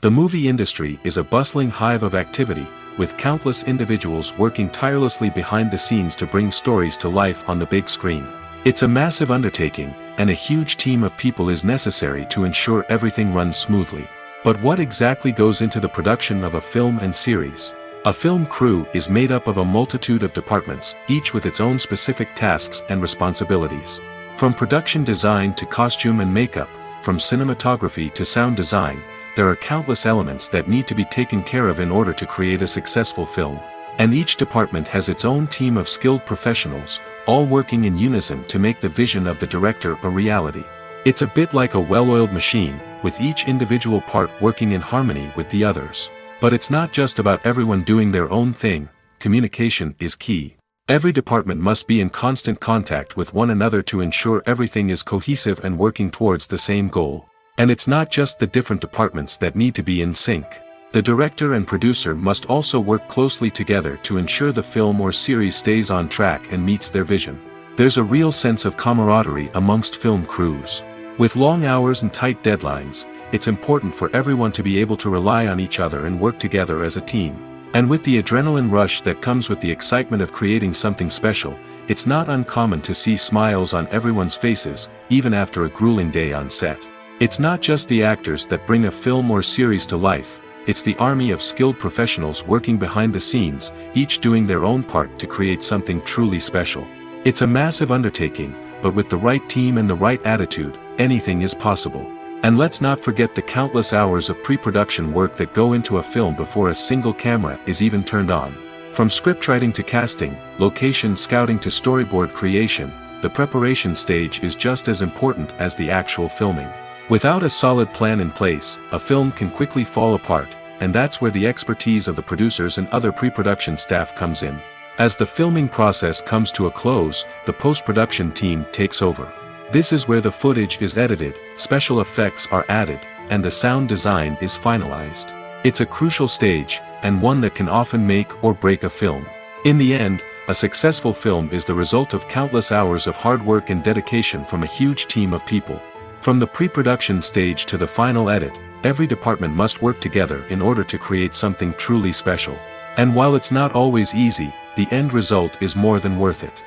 The movie industry is a bustling hive of activity, with countless individuals working tirelessly behind the scenes to bring stories to life on the big screen. It's a massive undertaking, and a huge team of people is necessary to ensure everything runs smoothly. But what exactly goes into the production of a film and series? A film crew is made up of a multitude of departments, each with its own specific tasks and responsibilities. From production design to costume and makeup, from cinematography to sound design, there are countless elements that need to be taken care of in order to create a successful film. And each department has its own team of skilled professionals, all working in unison to make the vision of the director a reality. It's a bit like a well-oiled machine, with each individual part working in harmony with the others. But it's not just about everyone doing their own thing. Communication is key. Every department must be in constant contact with one another to ensure everything is cohesive and working towards the same goal. And it's not just the different departments that need to be in sync. The director and producer must also work closely together to ensure the film or series stays on track and meets their vision. There's a real sense of camaraderie amongst film crews. With long hours and tight deadlines, it's important for everyone to be able to rely on each other and work together as a team. And with the adrenaline rush that comes with the excitement of creating something special, it's not uncommon to see smiles on everyone's faces, even after a grueling day on set. It's not just the actors that bring a film or series to life, it's the army of skilled professionals working behind the scenes, each doing their own part to create something truly special. It's a massive undertaking, but with the right team and the right attitude, anything is possible. And let's not forget the countless hours of pre-production work that go into a film before a single camera is even turned on. From scriptwriting to casting, location scouting to storyboard creation, the preparation stage is just as important as the actual filming. Without a solid plan in place, a film can quickly fall apart, and that's where the expertise of the producers and other pre-production staff comes in. As the filming process comes to a close, the post-production team takes over. This is where the footage is edited, special effects are added, and the sound design is finalized. It's a crucial stage, and one that can often make or break a film. In the end, a successful film is the result of countless hours of hard work and dedication from a huge team of people. From the pre-production stage to the final edit, every department must work together in order to create something truly special. And while it's not always easy, the end result is more than worth it.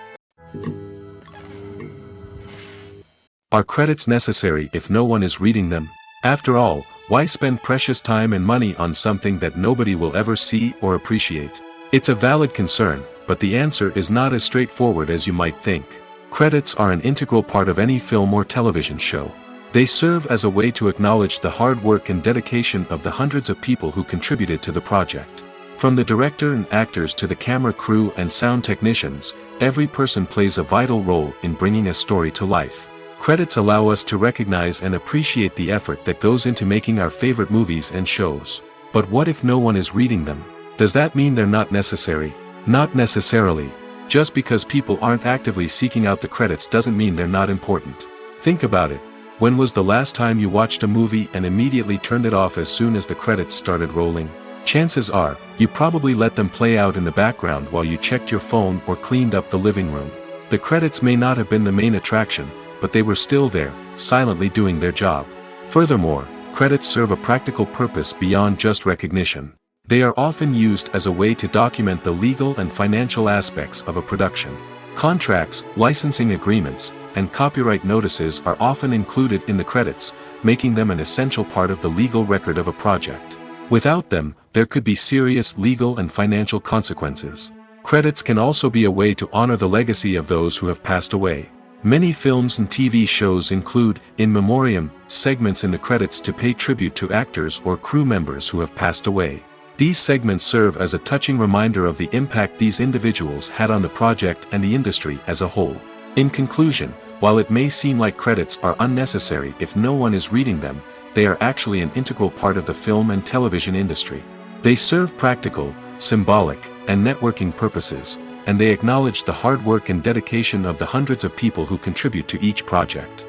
Are credits necessary if no one is reading them? After all, why spend precious time and money on something that nobody will ever see or appreciate? It's a valid concern, but the answer is not as straightforward as you might think. Credits are an integral part of any film or television show. They serve as a way to acknowledge the hard work and dedication of the hundreds of people who contributed to the project. From the director and actors to the camera crew and sound technicians, every person plays a vital role in bringing a story to life. Credits allow us to recognize and appreciate the effort that goes into making our favorite movies and shows. But what if no one is reading them? Does that mean they're not necessary? Not necessarily. Just because people aren't actively seeking out the credits doesn't mean they're not important. Think about it. When was the last time you watched a movie and immediately turned it off as soon as the credits started rolling? Chances are, you probably let them play out in the background while you checked your phone or cleaned up the living room. The credits may not have been the main attraction, but they were still there, silently doing their job. Furthermore, credits serve a practical purpose beyond just recognition. They are often used as a way to document the legal and financial aspects of a production. Contracts, licensing agreements, and copyright notices are often included in the credits, making them an essential part of the legal record of a project. Without them, there could be serious legal and financial consequences. Credits can also be a way to honor the legacy of those who have passed away. Many films and TV shows include, in memoriam, segments in the credits to pay tribute to actors or crew members who have passed away. These segments serve as a touching reminder of the impact these individuals had on the project and the industry as a whole. In conclusion, while it may seem like credits are unnecessary if no one is reading them, they are actually an integral part of the film and television industry. They serve practical, symbolic, and networking purposes, and they acknowledge the hard work and dedication of the hundreds of people who contribute to each project.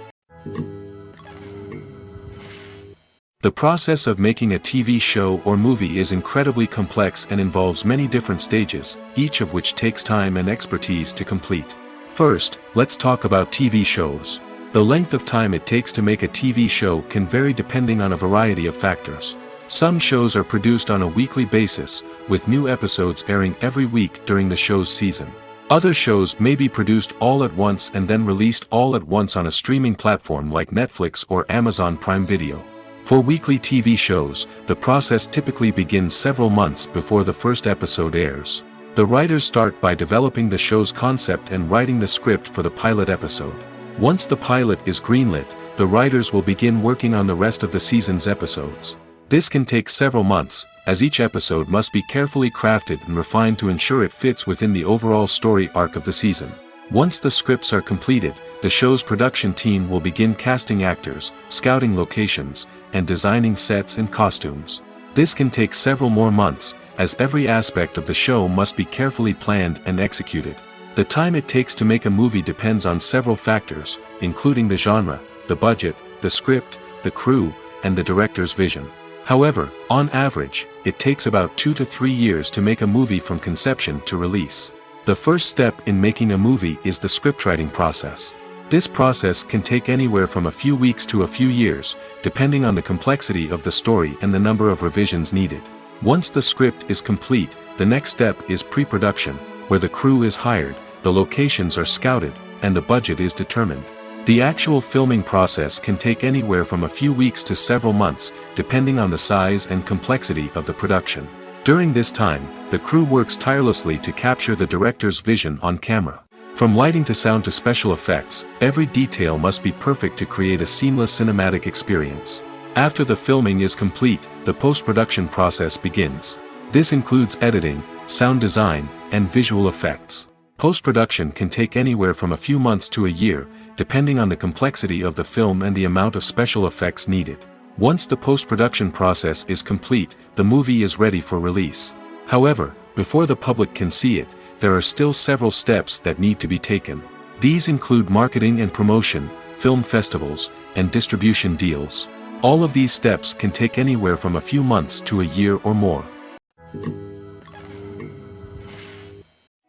The process of making a TV show or movie is incredibly complex and involves many different stages, each of which takes time and expertise to complete. First, let's talk about TV shows. The length of time it takes to make a TV show can vary depending on a variety of factors. Some shows are produced on a weekly basis, with new episodes airing every week during the show's season. Other shows may be produced all at once and then released all at once on a streaming platform like Netflix or Amazon Prime Video. For weekly TV shows, the process typically begins several months before the first episode airs. The writers start by developing the show's concept and writing the script for the pilot episode. Once the pilot is greenlit, the writers will begin working on the rest of the season's episodes. This can take several months, as each episode must be carefully crafted and refined to ensure it fits within the overall story arc of the season. Once the scripts are completed, the show's production team will begin casting actors, scouting locations, and designing sets and costumes. This can take several more months, as every aspect of the show must be carefully planned and executed. The time it takes to make a movie depends on several factors, including the genre, the budget, the script, the crew, and the director's vision. However, on average, it takes about 2 to 3 years to make a movie from conception to release. The first step in making a movie is the scriptwriting process. This process can take anywhere from a few weeks to a few years, depending on the complexity of the story and the number of revisions needed. Once the script is complete, the next step is pre-production, where the crew is hired, the locations are scouted, and the budget is determined. The actual filming process can take anywhere from a few weeks to several months, depending on the size and complexity of the production. During this time, the crew works tirelessly to capture the director's vision on camera. From lighting to sound to special effects, every detail must be perfect to create a seamless cinematic experience. After the filming is complete, the post-production process begins. This includes editing, sound design, and visual effects. Post-production can take anywhere from a few months to a year, depending on the complexity of the film and the amount of special effects needed. Once the post-production process is complete, the movie is ready for release. However, before the public can see it, there are still several steps that need to be taken. These include marketing and promotion, film festivals, and distribution deals. All of these steps can take anywhere from a few months to a year or more.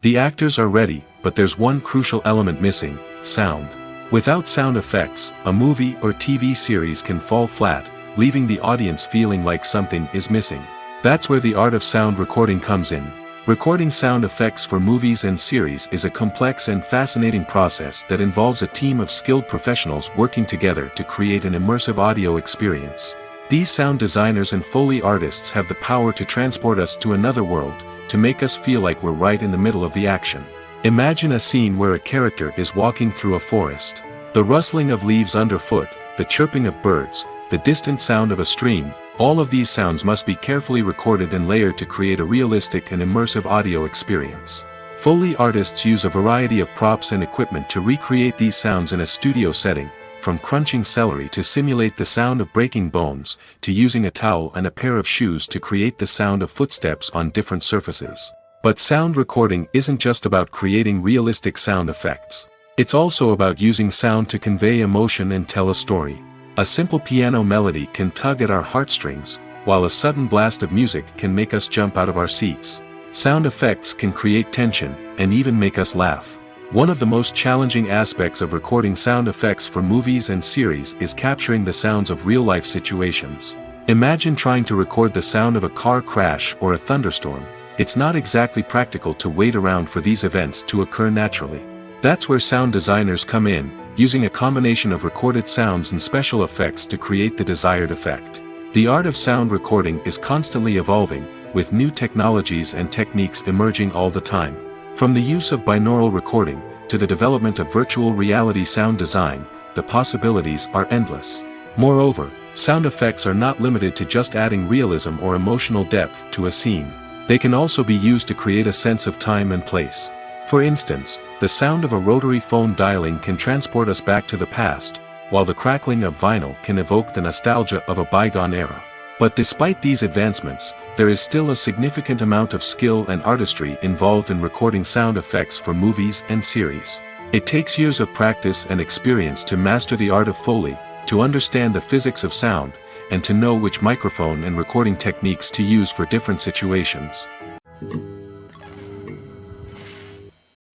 The actors are ready, but there's one crucial element missing: sound. Without sound effects, a movie or TV series can fall flat, leaving the audience feeling like something is missing. That's where the art of sound recording comes in. Recording sound effects for movies and series is a complex and fascinating process that involves a team of skilled professionals working together to create an immersive audio experience. These sound designers and Foley artists have the power to transport us to another world, to make us feel like we're right in the middle of the action. Imagine a scene where a character is walking through a forest. The rustling of leaves underfoot, the chirping of birds, the distant sound of a stream, all of these sounds must be carefully recorded and layered to create a realistic and immersive audio experience. Foley artists use a variety of props and equipment to recreate these sounds in a studio setting, from crunching celery to simulate the sound of breaking bones, to using a towel and a pair of shoes to create the sound of footsteps on different surfaces. But sound recording isn't just about creating realistic sound effects. It's also about using sound to convey emotion and tell a story. A simple piano melody can tug at our heartstrings, while a sudden blast of music can make us jump out of our seats. Sound effects can create tension, and even make us laugh. One of the most challenging aspects of recording sound effects for movies and series is capturing the sounds of real-life situations. Imagine trying to record the sound of a car crash or a thunderstorm. It's not exactly practical to wait around for these events to occur naturally. That's where sound designers come in, using a combination of recorded sounds and special effects to create the desired effect. The art of sound recording is constantly evolving, with new technologies and techniques emerging all the time. From the use of binaural recording, to the development of virtual reality sound design, the possibilities are endless. Moreover, sound effects are not limited to just adding realism or emotional depth to a scene. They can also be used to create a sense of time and place. For instance, the sound of a rotary phone dialing can transport us back to the past, while the crackling of vinyl can evoke the nostalgia of a bygone era. But despite these advancements, there is still a significant amount of skill and artistry involved in recording sound effects for movies and series. It takes years of practice and experience to master the art of Foley, to understand the physics of sound, and to know which microphone and recording techniques to use for different situations.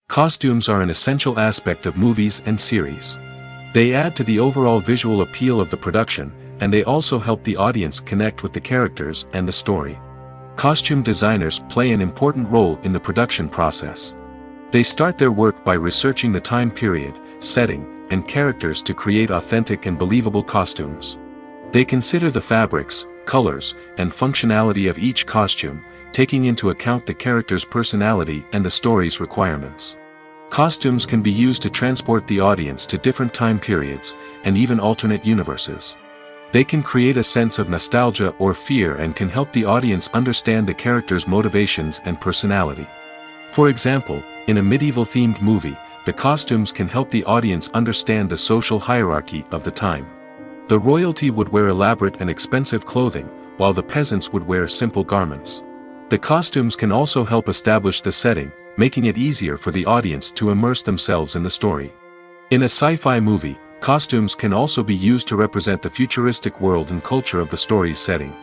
Costumes are an essential aspect of movies and series. They add to the overall visual appeal of the production, and they also help the audience connect with the characters and the story. Costume designers play an important role in the production process. They start their work by researching the time period, setting, and characters to create authentic and believable costumes. They consider the fabrics, colors, and functionality of each costume, taking into account the character's personality and the story's requirements. Costumes can be used to transport the audience to different time periods, and even alternate universes. They can create a sense of nostalgia or fear and can help the audience understand the character's motivations and personality. For example, in a medieval-themed movie, the costumes can help the audience understand the social hierarchy of the time. The royalty would wear elaborate and expensive clothing, while the peasants would wear simple garments. The costumes can also help establish the setting, making it easier for the audience to immerse themselves in the story. In a sci-fi movie, costumes can also be used to represent the futuristic world and culture of the story's setting.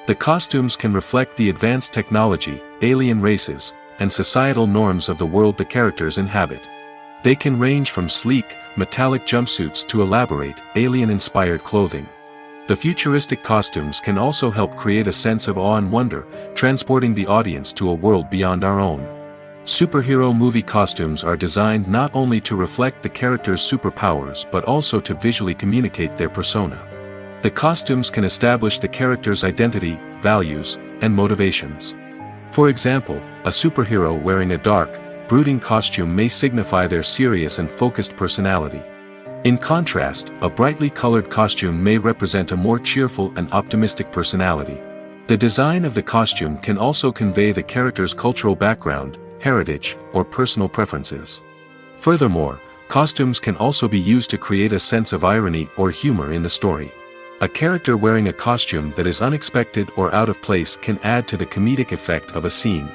The costumes can reflect the advanced technology, alien races, and societal norms of the world the characters inhabit. They can range from sleek, metallic jumpsuits to elaborate, alien-inspired clothing. The futuristic costumes can also help create a sense of awe and wonder, transporting the audience to a world beyond our own. Superhero movie costumes are designed not only to reflect the character's superpowers but also to visually communicate their persona. The costumes can establish the character's identity, values, and motivations. For example, a superhero wearing a dark, brooding costume may signify their serious and focused personality. In contrast, a brightly colored costume may represent a more cheerful and optimistic personality. The design of the costume can also convey the character's cultural background, heritage, or personal preferences. Furthermore, costumes can also be used to create a sense of irony or humor in the story. A character wearing a costume that is unexpected or out of place can add to the comedic effect of a scene.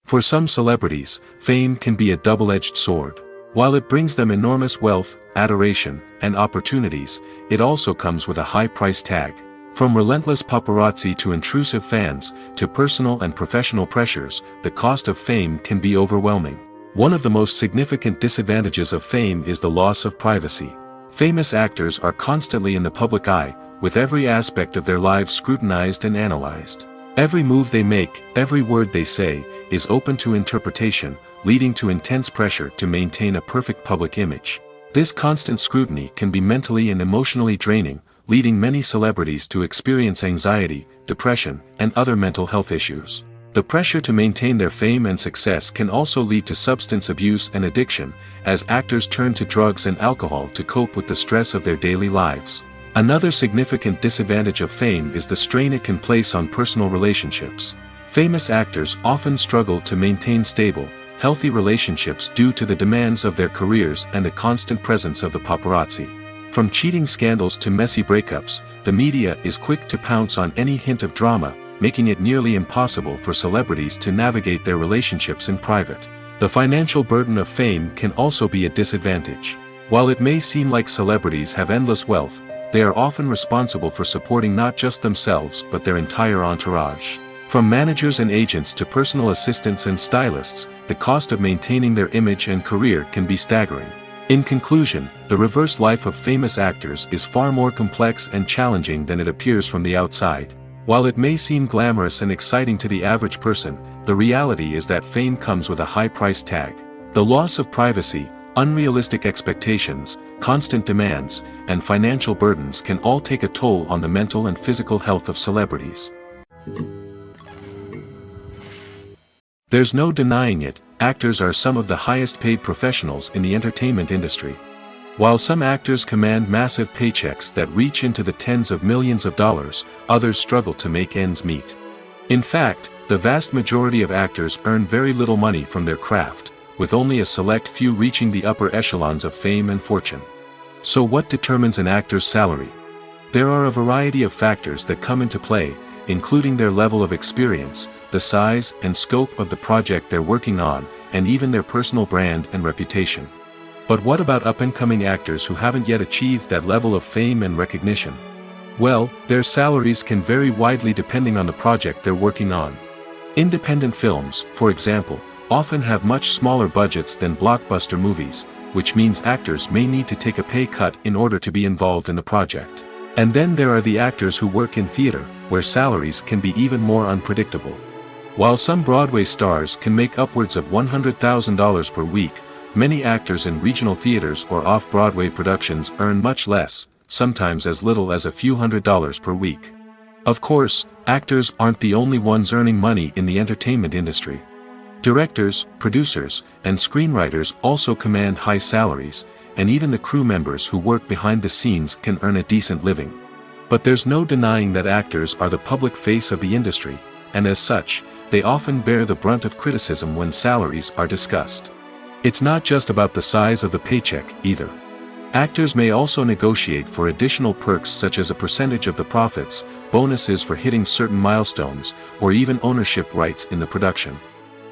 For some celebrities, fame can be a double-edged sword. While it brings them enormous wealth, adoration, and opportunities, it also comes with a high price tag. From relentless paparazzi to intrusive fans, to personal and professional pressures, the cost of fame can be overwhelming. One of the most significant disadvantages of fame is the loss of privacy. Famous actors are constantly in the public eye, with every aspect of their lives scrutinized and analyzed. Every move they make, every word they say, is open to interpretation, leading to intense pressure to maintain a perfect public image. This constant scrutiny can be mentally and emotionally draining, leading many celebrities to experience anxiety, depression, and other mental health issues. The pressure to maintain their fame and success can also lead to substance abuse and addiction, as actors turn to drugs and alcohol to cope with the stress of their daily lives. Another significant disadvantage of fame is the strain it can place on personal relationships. Famous actors often struggle to maintain stable, healthy relationships due to the demands of their careers and the constant presence of the paparazzi. From cheating scandals to messy breakups, the media is quick to pounce on any hint of drama, making it nearly impossible for celebrities to navigate their relationships in private. The financial burden of fame can also be a disadvantage. While it may seem like celebrities have endless wealth, they are often responsible for supporting not just themselves but their entire entourage. From managers and agents to personal assistants and stylists, the cost of maintaining their image and career can be staggering. In conclusion, the reverse life of famous actors is far more complex and challenging than it appears from the outside. While it may seem glamorous and exciting to the average person, the reality is that fame comes with a high price tag. The loss of privacy, Unrealistic expectations, constant demands, and financial burdens can all take a toll on the mental and physical health of celebrities. There's no denying it, actors are some of the highest paid professionals in the entertainment industry. While some actors command massive paychecks that reach into the tens of millions of dollars, others struggle to make ends meet. In fact, the vast majority of actors earn very little money from their craft, with only a select few reaching the upper echelons of fame and fortune. So what determines an actor's salary? There are a variety of factors that come into play, including their level of experience, the size and scope of the project they're working on, and even their personal brand and reputation. But what about up-and-coming actors who haven't yet achieved that level of fame and recognition? Well, their salaries can vary widely depending on the project they're working on. Independent films, for example, often have much smaller budgets than blockbuster movies, which means actors may need to take a pay cut in order to be involved in the project. And then there are the actors who work in theater, where salaries can be even more unpredictable. While some Broadway stars can make upwards of $100,000 per week, many actors in regional theaters or off-Broadway productions earn much less, sometimes as little as a few $100s per week. Of course, actors aren't the only ones earning money in the entertainment industry. Directors, producers, and screenwriters also command high salaries, and even the crew members who work behind the scenes can earn a decent living. But there's no denying that actors are the public face of the industry, and as such, they often bear the brunt of criticism when salaries are discussed. It's not just about the size of the paycheck, either. Actors may also negotiate for additional perks such as a percentage of the profits, bonuses for hitting certain milestones, or even ownership rights in the production.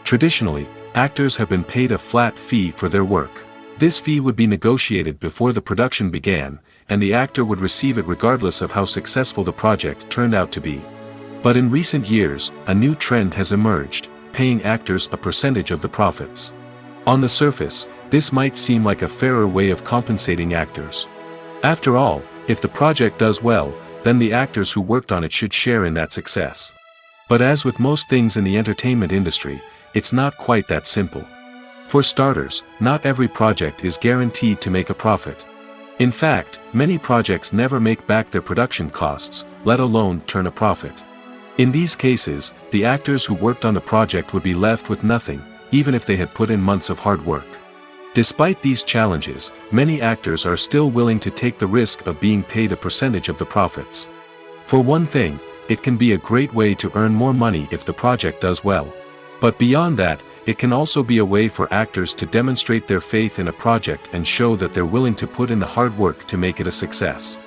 Traditionally, actors have been paid a flat fee for their work. This fee would be negotiated before the production began, and the actor would receive it regardless of how successful the project turned out to be. But in recent years, a new trend has emerged, paying actors a percentage of the profits. On the surface, this might seem like a fairer way of compensating actors. After all, if the project does well, then the actors who worked on it should share in that success. But as with most things in the entertainment industry, it's not quite that simple. For starters, not every project is guaranteed to make a profit. In fact, many projects never make back their production costs, let alone turn a profit. In these cases, the actors who worked on the project would be left with nothing, even if they had put in months of hard work. Despite these challenges, many actors are still willing to take the risk of being paid a percentage of the profits. For one thing, it can be a great way to earn more money if the project does well. But beyond that, it can also be a way for actors to demonstrate their faith in a project and show that they're willing to put in the hard work to make it a success.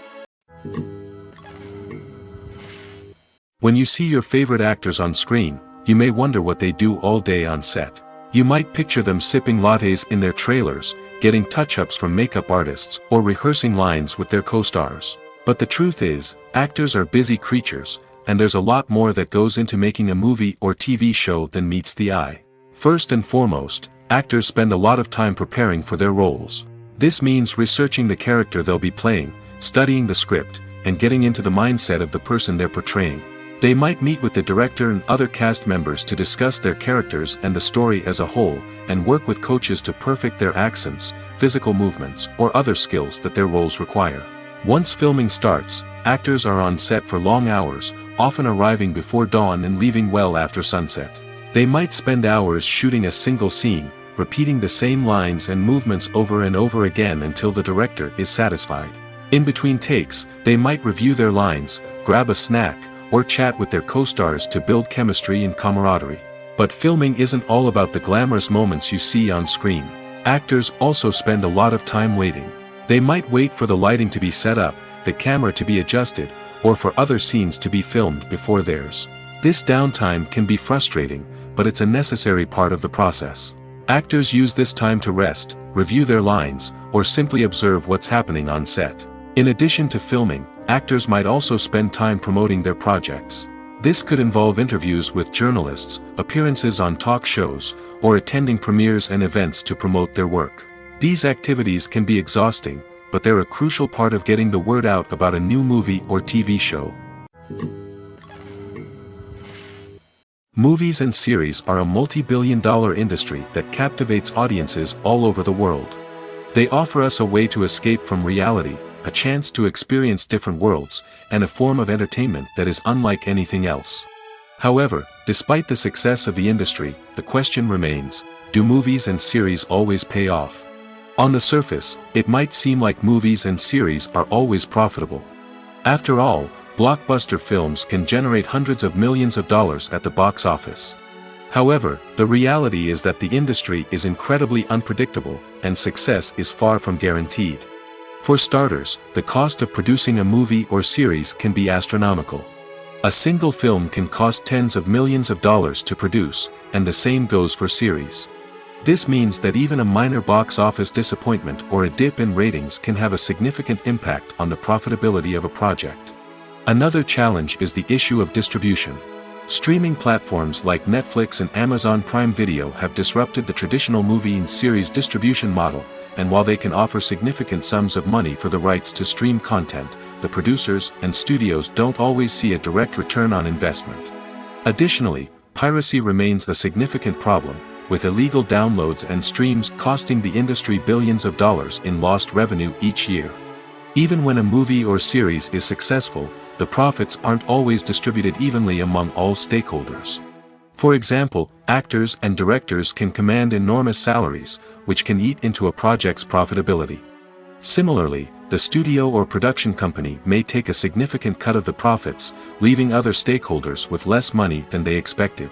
When you see your favorite actors on screen, you may wonder what they do all day on set. You might picture them sipping lattes in their trailers, getting touch-ups from makeup artists, or rehearsing lines with their co-stars. But the truth is, actors are busy creatures, and there's a lot more that goes into making a movie or TV show than meets the eye. First and foremost, actors spend a lot of time preparing for their roles. This means researching the character they'll be playing, studying the script, and getting into the mindset of the person they're portraying. They might meet with the director and other cast members to discuss their characters and the story as a whole, and work with coaches to perfect their accents, physical movements, or other skills that their roles require. Once filming starts, actors are on set for long hours, often arriving before dawn and leaving well after sunset. They might spend hours shooting a single scene, repeating the same lines and movements over and over again until the director is satisfied. In between takes, they might review their lines, grab a snack, or chat with their co-stars to build chemistry and camaraderie. But filming isn't all about the glamorous moments you see on screen. Actors also spend a lot of time waiting. They might wait for the lighting to be set up, the camera to be adjusted, or for other scenes to be filmed before theirs. This downtime can be frustrating, but it's a necessary part of the process. Actors use this time to rest, review their lines, or simply observe what's happening on set. In addition to filming, actors might also spend time promoting their projects. This could involve interviews with journalists, appearances on talk shows, or attending premieres and events to promote their work. These activities can be exhausting, but they're a crucial part of getting the word out about a new movie or TV show. Movies and series are a multi-billion-dollar industry that captivates audiences all over the world. They offer us a way to escape from reality, a chance to experience different worlds, and a form of entertainment that is unlike anything else. However, despite the success of the industry, the question remains, do movies and series always pay off? On the surface, it might seem like movies and series are always profitable. After all, blockbuster films can generate hundreds of millions of dollars at the box office. However, the reality is that the industry is incredibly unpredictable, and success is far from guaranteed. For starters, the cost of producing a movie or series can be astronomical. A single film can cost tens of millions of dollars to produce, and the same goes for series. This means that even a minor box office disappointment or a dip in ratings can have a significant impact on the profitability of a project. Another challenge is the issue of distribution. Streaming platforms like Netflix and Amazon Prime Video have disrupted the traditional movie and series distribution model, and while they can offer significant sums of money for the rights to stream content, the producers and studios don't always see a direct return on investment. Additionally, piracy remains a significant problem, with illegal downloads and streams costing the industry billions of dollars in lost revenue each year. Even when a movie or series is successful, the profits aren't always distributed evenly among all stakeholders. For example, actors and directors can command enormous salaries, which can eat into a project's profitability. Similarly, the studio or production company may take a significant cut of the profits, leaving other stakeholders with less money than they expected.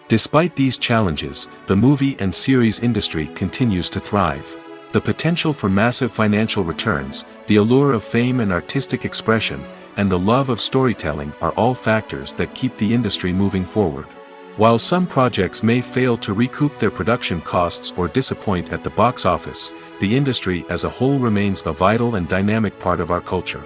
Despite these challenges, the movie and series industry continues to thrive. The potential for massive financial returns, the allure of fame and artistic expression, and the love of storytelling are all factors that keep the industry moving forward. While some projects may fail to recoup their production costs or disappoint at the box office, the industry as a whole remains a vital and dynamic part of our culture.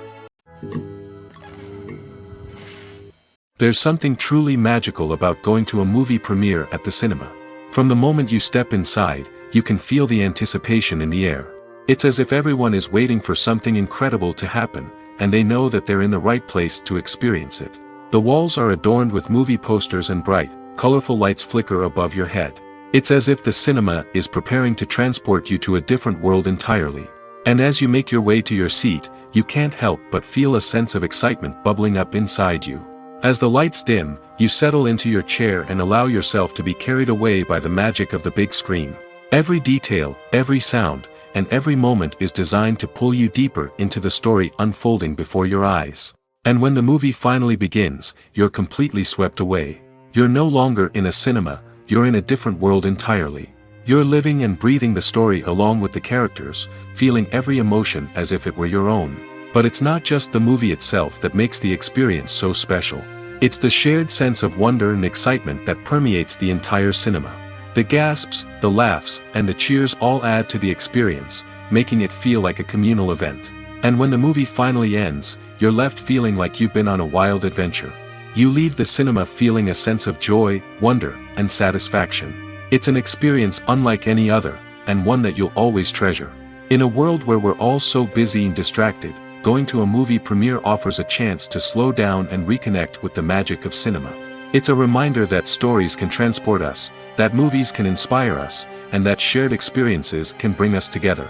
There's something truly magical about going to a movie premiere at the cinema. From the moment you step inside, you can feel the anticipation in the air. It's as if everyone is waiting for something incredible to happen, and they know that they're in the right place to experience it. The walls are adorned with movie posters and bright, colorful lights flicker above your head. It's as if the cinema is preparing to transport you to a different world entirely. And as you make your way to your seat, you can't help but feel a sense of excitement bubbling up inside you. As the lights dim, you settle into your chair and allow yourself to be carried away by the magic of the big screen. Every detail, every sound, and every moment is designed to pull you deeper into the story unfolding before your eyes. And when the movie finally begins, you're completely swept away. You're no longer in a cinema, you're in a different world entirely. You're living and breathing the story along with the characters, feeling every emotion as if it were your own. But it's not just the movie itself that makes the experience so special. It's the shared sense of wonder and excitement that permeates the entire cinema. The gasps, the laughs, and the cheers all add to the experience, making it feel like a communal event. And when the movie finally ends, you're left feeling like you've been on a wild adventure. You leave the cinema feeling a sense of joy, wonder, and satisfaction. It's an experience unlike any other, and one that you'll always treasure. In a world where we're all so busy and distracted, going to a movie premiere offers a chance to slow down and reconnect with the magic of cinema. It's a reminder that stories can transport us, that movies can inspire us, and that shared experiences can bring us together.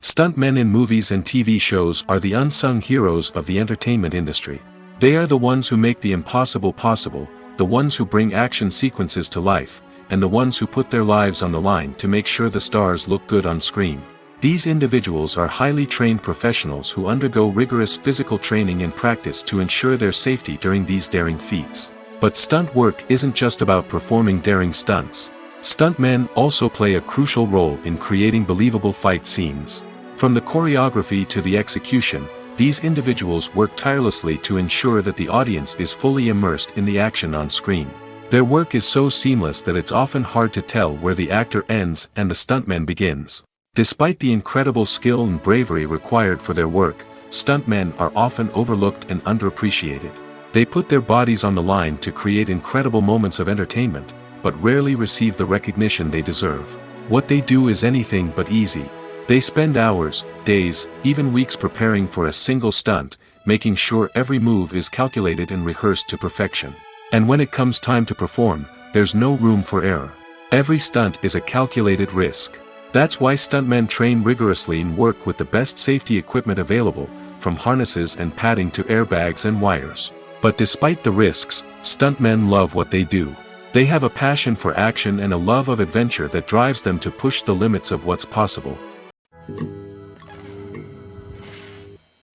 Stuntmen in movies and TV shows are the unsung heroes of the entertainment industry. They are the ones who make the impossible possible, the ones who bring action sequences to life, and the ones who put their lives on the line to make sure the stars look good on screen. These individuals are highly trained professionals who undergo rigorous physical training and practice to ensure their safety during these daring feats. But stunt work isn't just about performing daring stunts. Stuntmen also play a crucial role in creating believable fight scenes. From the choreography to the execution, these individuals work tirelessly to ensure that the audience is fully immersed in the action on screen. Their work is so seamless that it's often hard to tell where the actor ends and the stuntman begins. Despite the incredible skill and bravery required for their work, stuntmen are often overlooked and underappreciated. They put their bodies on the line to create incredible moments of entertainment, but rarely receive the recognition they deserve. What they do is anything but easy. They spend hours, days, even weeks preparing for a single stunt, making sure every move is calculated and rehearsed to perfection. And when it comes time to perform, there's no room for error. Every stunt is a calculated risk. That's why stuntmen train rigorously and work with the best safety equipment available, from harnesses and padding to airbags and wires. But despite the risks, stuntmen love what they do. They have a passion for action and a love of adventure that drives them to push the limits of what's possible.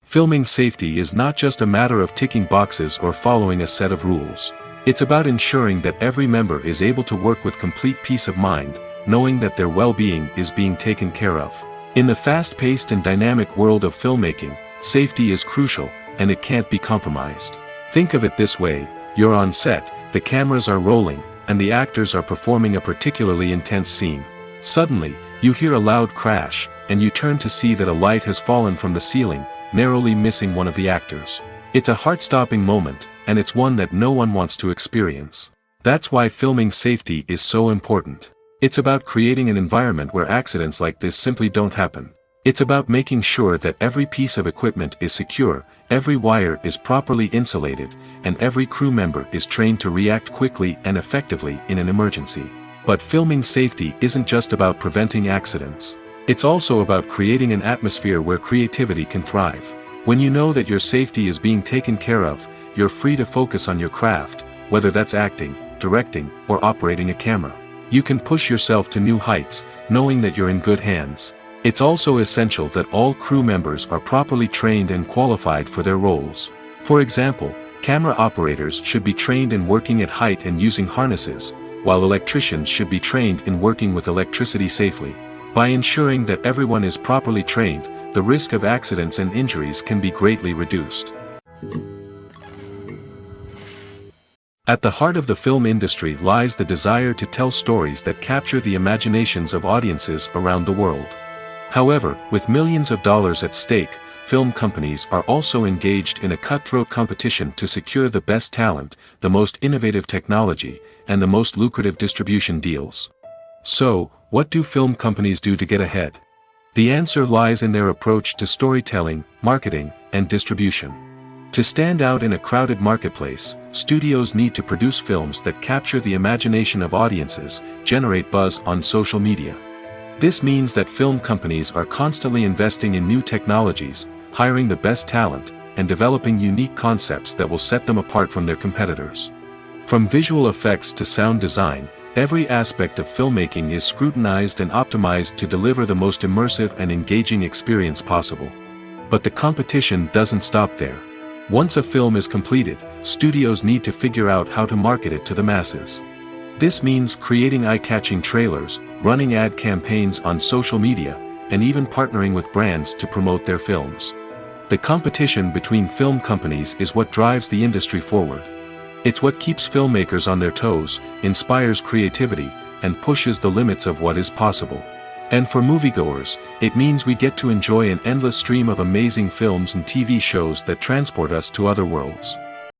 Filming safety is not just a matter of ticking boxes or following a set of rules. It's about ensuring that every member is able to work with complete peace of mind, knowing that their well-being is being taken care of. In the fast-paced and dynamic world of filmmaking, safety is crucial, and it can't be compromised. Think of it this way: you're on set, the cameras are rolling, and the actors are performing a particularly intense scene. Suddenly, you hear a loud crash, and you turn to see that a light has fallen from the ceiling, narrowly missing one of the actors. It's a heart-stopping moment, and it's one that no one wants to experience. That's why filming safety is so important. It's about creating an environment where accidents like this simply don't happen. It's about making sure that every piece of equipment is secure, every wire is properly insulated, and every crew member is trained to react quickly and effectively in an emergency. But filming safety isn't just about preventing accidents. It's also about creating an atmosphere where creativity can thrive. When you know that your safety is being taken care of, you're free to focus on your craft, whether that's acting, directing, or operating a camera. You can push yourself to new heights, knowing that you're in good hands. It's also essential that all crew members are properly trained and qualified for their roles. For example, camera operators should be trained in working at height and using harnesses, while electricians should be trained in working with electricity safely. By ensuring that everyone is properly trained, the risk of accidents and injuries can be greatly reduced. At the heart of the film industry lies the desire to tell stories that capture the imaginations of audiences around the world. However, with millions of dollars at stake, film companies are also engaged in a cutthroat competition to secure the best talent, the most innovative technology, and the most lucrative distribution deals. So, what do film companies do to get ahead? The answer lies in their approach to storytelling, marketing, and distribution. To stand out in a crowded marketplace, studios need to produce films that capture the imagination of audiences, generate buzz on social media. This means that film companies are constantly investing in new technologies, hiring the best talent, and developing unique concepts that will set them apart from their competitors. From visual effects to sound design, every aspect of filmmaking is scrutinized and optimized to deliver the most immersive and engaging experience possible. But the competition doesn't stop there. Once a film is completed, studios need to figure out how to market it to the masses. This means creating eye-catching trailers, running ad campaigns on social media, and even partnering with brands to promote their films. The competition between film companies is what drives the industry forward. It's what keeps filmmakers on their toes, inspires creativity, and pushes the limits of what is possible. And for moviegoers, it means we get to enjoy an endless stream of amazing films and TV shows that transport us to other worlds.